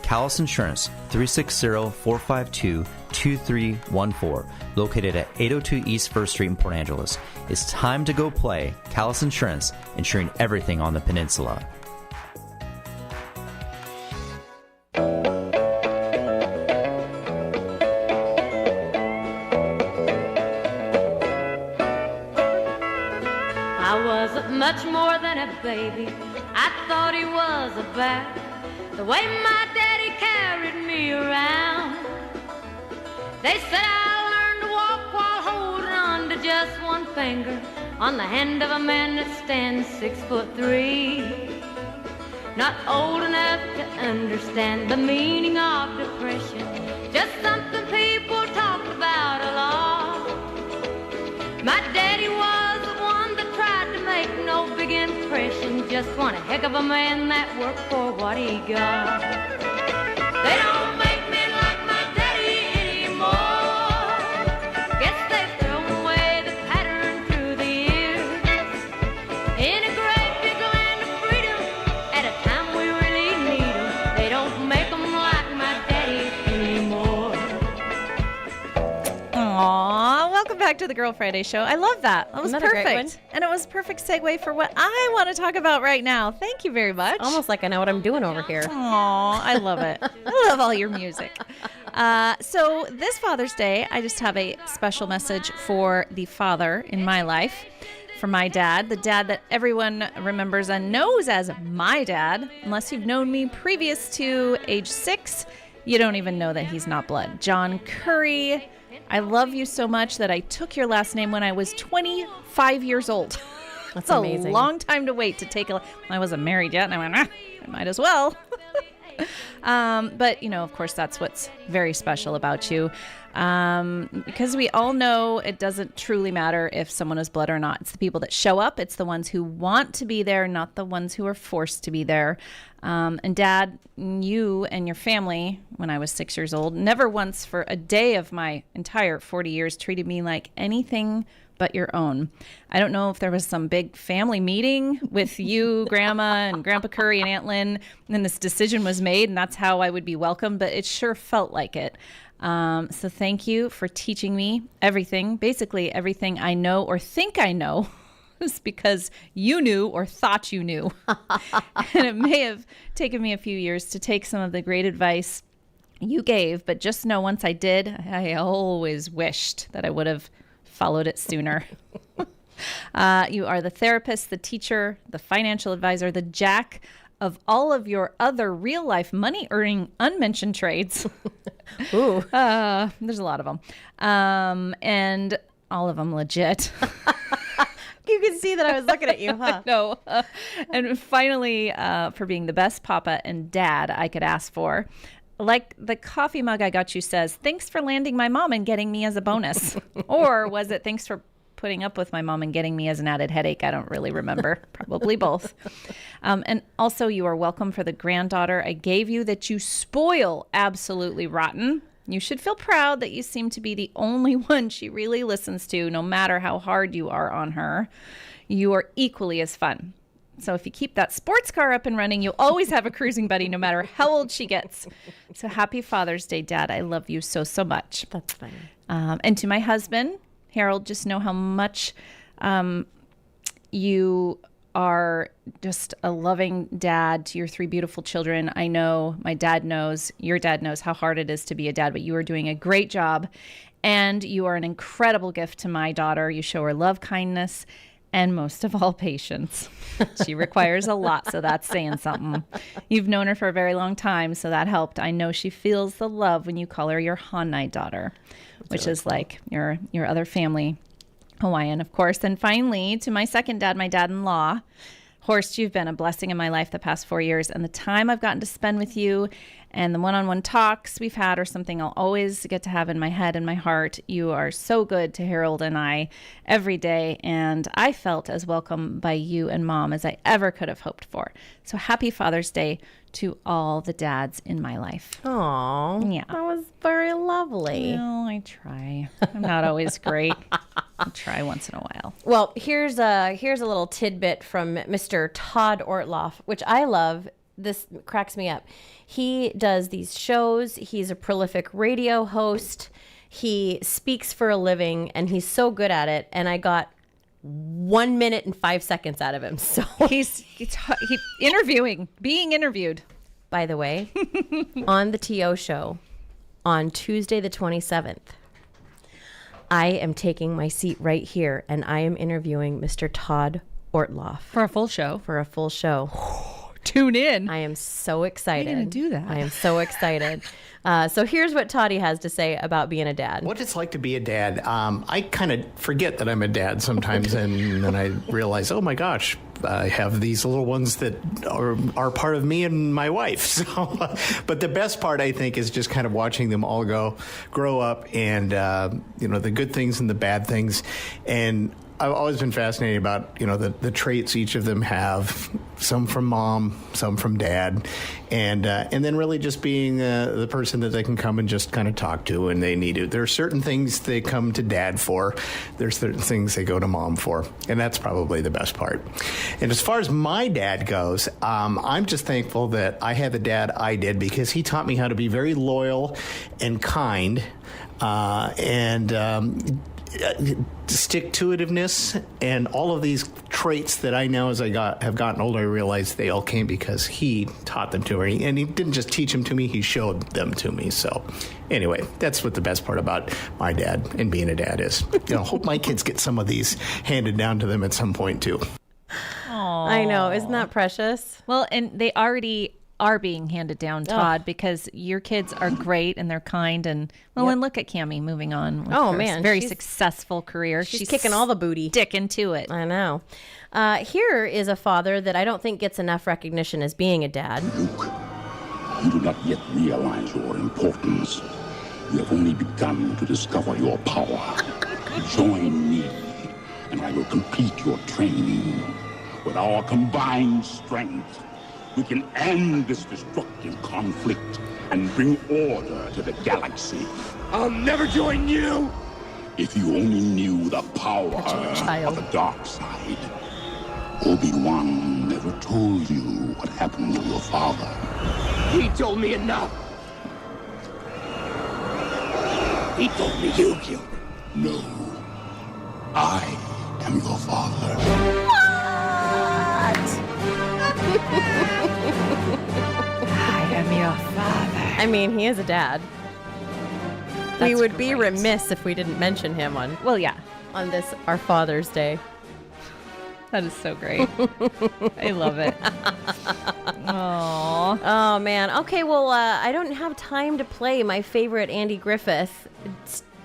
Speaker 12: Callis Insurance, 360-452-2314, located at 802 East 1st Street in Port Angeles. It's time to go play. Callis Insurance, insuring everything on the peninsula.
Speaker 17: Much more than a baby, I thought he was a bat. The way my daddy carried me around. They said I learned to walk while holding on to just one finger on the hand of a man that stands 6'3". Not old enough to understand the meaning of depression, just something people talked about a lot. My daddy was the one that tried to make no big impression, just one heck of a man that worked for what he got. They don't make men like my daddy anymore. Guess they've thrown away the pattern through the years. In a great big land of freedom, at a time we really need them, they don't make them like my daddy anymore.
Speaker 2: Aww, welcome back to the Girl Friday Show. I love that. That was
Speaker 11: Another great one.
Speaker 2: perfect. And it was a perfect segue for what I want to talk about right now. Thank you very much.
Speaker 11: Almost like I know what I'm doing over here.
Speaker 2: Aw, I love it. I love all your music. So this Father's Day, I just have a special message for the father in my life, for my dad, the dad that everyone remembers and knows as my dad. Unless you've known me previous to age 6, you don't even know that he's not blood. John Curry, I love you so much that I took your last name when I was 25 years old.
Speaker 11: That's
Speaker 2: amazing. A long time to wait to take I wasn't married yet, and I went, I might as well. But, you know, of course, that's what's very special about you. Because we all know it doesn't truly matter if someone is blood or not. It's the people that show up. It's the ones who want to be there, not the ones who are forced to be there. And Dad, you and your family, when I was 6 years old, never once for a day of my entire 40 years treated me like anything but your own. I don't know if there was some big family meeting with you, Grandma, and Grandpa Curry and Aunt Lynn, and then this decision was made, and that's how I would be welcomed, but it sure felt like it. So thank you for teaching me everything, basically everything I know or think I know. Is because you knew or thought you knew. And it may have taken me a few years to take some of the great advice you gave, but just know once I did, I always wished that I would have followed it sooner. You are the therapist, the teacher, the financial advisor, the jack of all of your other real-life money-earning unmentioned trades.
Speaker 11: Ooh.
Speaker 2: There's a lot of them. And all of them legit.
Speaker 11: You can see that I was looking at you, huh?
Speaker 2: No. And finally, for being the best papa and dad I could ask for. Like the coffee mug I got you says, thanks for landing my mom and getting me as a bonus. Or was it thanks for putting up with my mom and getting me as an added headache? I don't really remember. Probably both. And also, you are welcome for the granddaughter I gave you that you spoil absolutely rotten. You should feel proud that you seem to be the only one she really listens to, no matter how hard you are on her. You are equally as fun. So if you keep that sports car up and running, you'll always have a cruising buddy no matter how old she gets. So happy Father's Day, Dad. I love you so, so much.
Speaker 11: That's funny.
Speaker 2: And to my husband, Harold, just know how much you are just a loving dad to your 3 beautiful children. I know my dad knows, your dad knows how hard it is to be a dad, but you are doing a great job. And you are an incredible gift to my daughter. You show her love, kindness, and most of all, patience. She requires a lot, so that's saying something. You've known her for a very long time, so that helped. I know she feels the love when you call her your Hanai daughter, which is like your other family, Hawaiian, of course. And finally, to my second dad, my dad-in-law, Horst, you've been a blessing in my life the past 4 years, and the time I've gotten to spend with you and the one-on-one talks we've had are something I'll always get to have in my head and my heart. You are so good to Harold and I every day, and I felt as welcome by you and Mom as I ever could have hoped for. So happy Father's Day to all the dads in my life.
Speaker 11: Aw,
Speaker 2: yeah,
Speaker 11: that was very lovely.
Speaker 2: Well, I try. I'm not always great. I try once in a while.
Speaker 11: Well, here's a little tidbit from Mr. Todd Ortloff, which I love. This cracks me up. He does these shows. He's a prolific radio host. He speaks for a living, and he's so good at it. And I got 1 minute and 5 seconds out of him. So
Speaker 2: he's interviewing, being interviewed.
Speaker 11: By the way, on the TO show on Tuesday the 27th, I am taking my seat right here, and I am interviewing Mr. Todd Ortloff.
Speaker 2: For a full show?
Speaker 11: For a full show.
Speaker 2: Tune in.
Speaker 11: I am so excited.
Speaker 2: How are you going to do that?
Speaker 11: I am so excited. So here's what Toddy has to say about being a dad.
Speaker 5: What it's like to be a dad. I kind of forget that I'm a dad sometimes, and then I realize, oh my gosh, I have these little ones that are part of me and my wife. So, but the best part, I think, is just kind of watching them all grow up, and the good things and the bad things. And I've always been fascinated about, the traits each of them have, some from mom, some from dad, and then really just being the person that they can come and just kind of talk to when they need to. There are certain things they come to dad for. There's certain things they go to mom for, and that's probably the best part. And as far as my dad goes, I'm just thankful that I had the dad I did, because he taught me how to be very loyal and kind, stick-to-itiveness, and all of these traits that I know as I have gotten older, I realized they all came because he taught them to me. And he didn't just teach them to me, he showed them to me. So anyway, that's what the best part about my dad and being a dad is. Hope my kids get some of these handed down to them at some point too.
Speaker 2: Aww.
Speaker 11: I know. Isn't that precious?
Speaker 2: Well, and they already are being handed down, Todd, because your kids are great and they're kind, and and look at Cammie moving on with her very successful career.
Speaker 11: She's kicking all the booty.
Speaker 2: Sticking to it.
Speaker 11: I know. Here is a father that I don't think gets enough recognition as being a dad.
Speaker 9: Luke, you do not yet realize your importance. You have only begun to discover your power. Join me, and I will complete your training. With our combined strength, we can end this destructive conflict and bring order to the galaxy. I'll never join you! If you only knew the power of the dark side. Obi-Wan never told you what happened to your father. He told me enough. He told me you killed him. No. I am your father.
Speaker 2: I am your father.
Speaker 11: I mean, he is a dad. We would be remiss if we didn't mention him on this, our Father's Day.
Speaker 2: That is so great. I love it. Aww.
Speaker 11: Oh, man. Okay, well, I don't have time to play my favorite Andy Griffith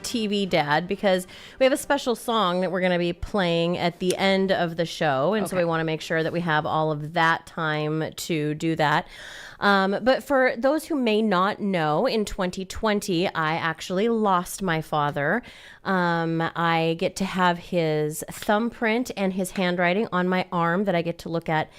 Speaker 11: TV dad, because we have a special song that we're going to be playing at the end of the show, and so we want to make sure that we have all of that time to do that. But for those who may not know, in 2020 I actually lost my father. I get to have his thumbprint and his handwriting on my arm that I get to look at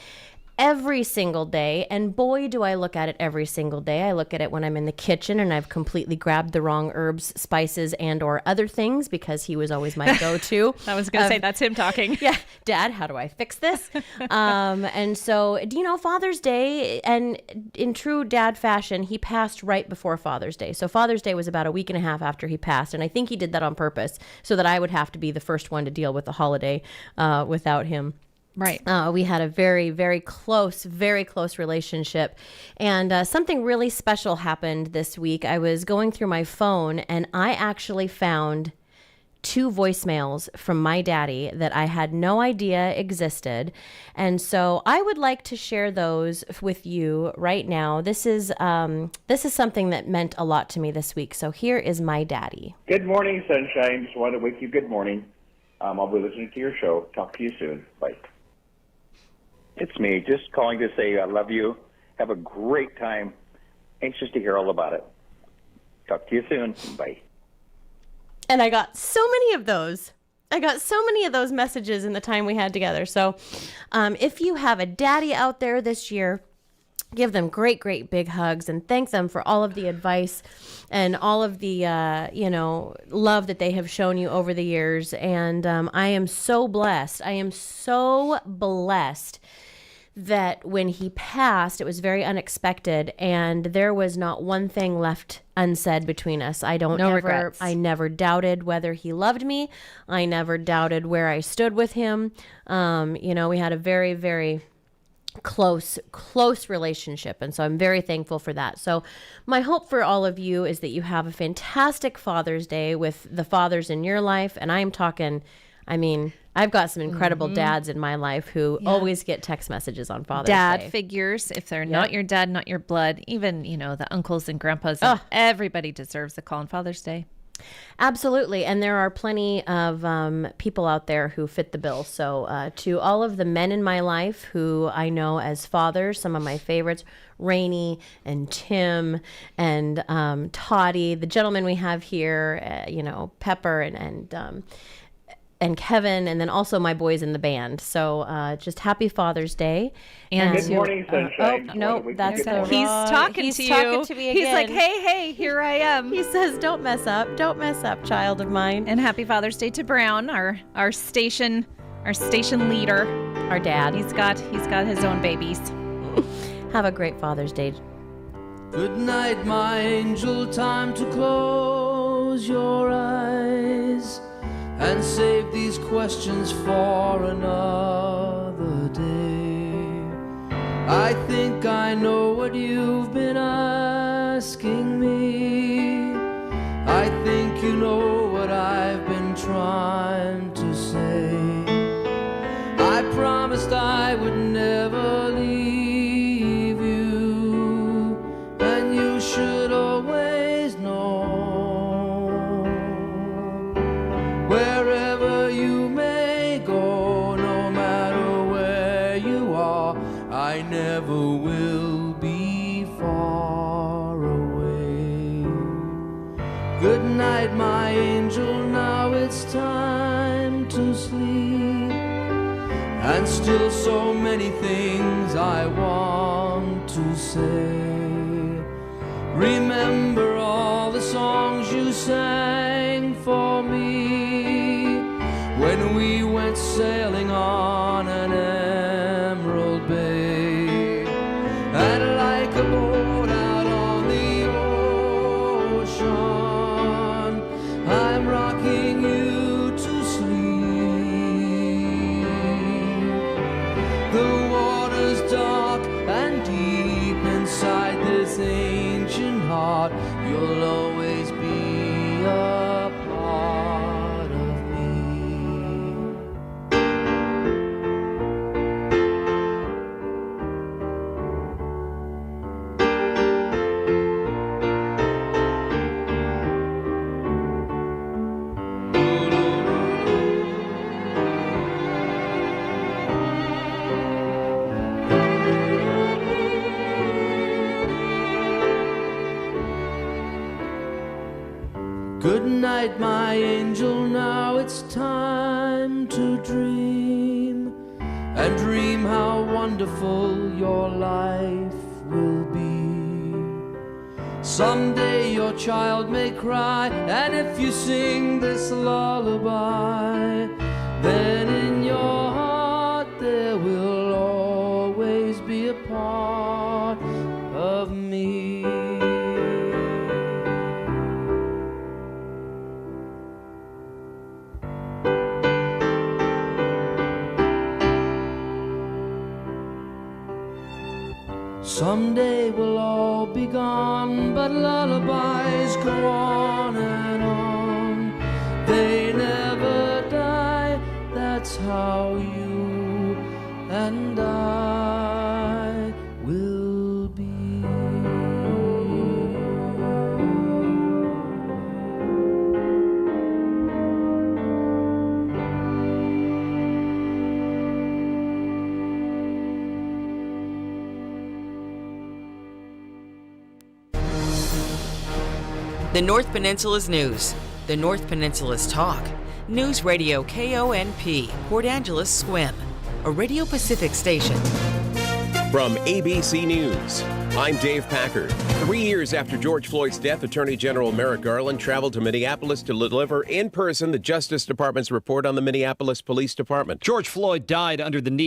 Speaker 11: every single day. And boy, do I look at it every single day. I look at it when I'm in the kitchen and I've completely grabbed the wrong herbs, spices, and or other things because he was always my go-to.
Speaker 4: I was going to say, that's him talking.
Speaker 11: Yeah. Dad, how do I fix this? And so, Father's Day, and in true dad fashion, he passed right before Father's Day. So Father's Day was about a week and a half after he passed. And I think he did that on purpose so that I would have to be the first one to deal with the holiday without him.
Speaker 4: Right.
Speaker 11: We had a very, very close relationship. And something really special happened this week. I was going through my phone and I actually found 2 voicemails from my daddy that I had no idea existed. And so I would like to share those with you right now. This is something that meant a lot to me this week. So here is my daddy.
Speaker 13: Good morning, Sunshine. Just wanted to wish you good morning. I'll be listening to your show. Talk to you soon. Bye. It's me, just calling to say I love you. Have a great time. Anxious to hear all about it. Talk to you soon. Bye.
Speaker 11: And I got so many of those. Messages in the time we had together. So if you have a daddy out there this year, give them great, great big hugs and thank them for all of the advice and all of the, love that they have shown you over the years. And I am so blessed. That when he passed, it was very unexpected, and there was not one thing left unsaid between us. I never doubted whether he loved me. I never doubted where I stood with him. We had a very, very close relationship, and so I'm very thankful for that. So my hope for all of you is that you have a fantastic Father's Day with the fathers in your life, and I'm talking, I've got some incredible dads in my life who always get text messages on Father's Day.
Speaker 2: Dad figures, if they're not your dad, not your blood, even, the uncles and grandpas, and everybody deserves a call on Father's Day.
Speaker 11: Absolutely. And there are plenty of people out there who fit the bill. So to all of the men in my life who I know as fathers, some of my favorites, Rainey and Tim and Toddy, the gentlemen we have here, Pepper and Kevin, and then also my boys in the band. So just happy Father's Day.
Speaker 13: And good morning, Sunshine.
Speaker 11: That's
Speaker 2: he's talking
Speaker 11: he's
Speaker 2: to
Speaker 11: talking
Speaker 2: you.
Speaker 11: to me
Speaker 2: He's
Speaker 11: again.
Speaker 2: like, hey, here I am.
Speaker 11: He says, don't mess up, child of mine.
Speaker 2: And happy Father's Day to Brown, our station leader,
Speaker 11: our dad.
Speaker 2: He's got his own babies.
Speaker 11: Have a great Father's Day.
Speaker 14: Good night, my angel. Time to close your eyes and save these questions for another day. I think I know what you've been asking me. I think you know what I've been trying to say. I promised I would never leave you, and you should always know. Wherever you may go, no matter where you are, I never will be far away. Good night, my angel, now it's time to sleep. And still so many things I want to say. Remember all the songs you sang for me when we went sailing on an emerald bay. And like a boat out on the ocean, I'm rocking you to sleep. The water's dark and deep inside this ancient heart. You'll always be a part of me. Good night, my angel, now it's time to dream and dream how wonderful your life will be. Someday your child may cry, and if you sing this lullaby, then in your heart there will always be a part of me. Someday we'll all be gone, but lullabies go on and on. They never die, that's how you and I will be.
Speaker 15: The North Peninsula's news. The North Peninsula's talk. Newsradio KONP, Port Angeles, Sequim. A Radio Pacific station.
Speaker 16: From ABC News, I'm Dave Packard. 3 years after George Floyd's death, Attorney General Merrick Garland traveled to Minneapolis to deliver in person the Justice Department's report on the Minneapolis Police Department.
Speaker 18: George Floyd died under the knee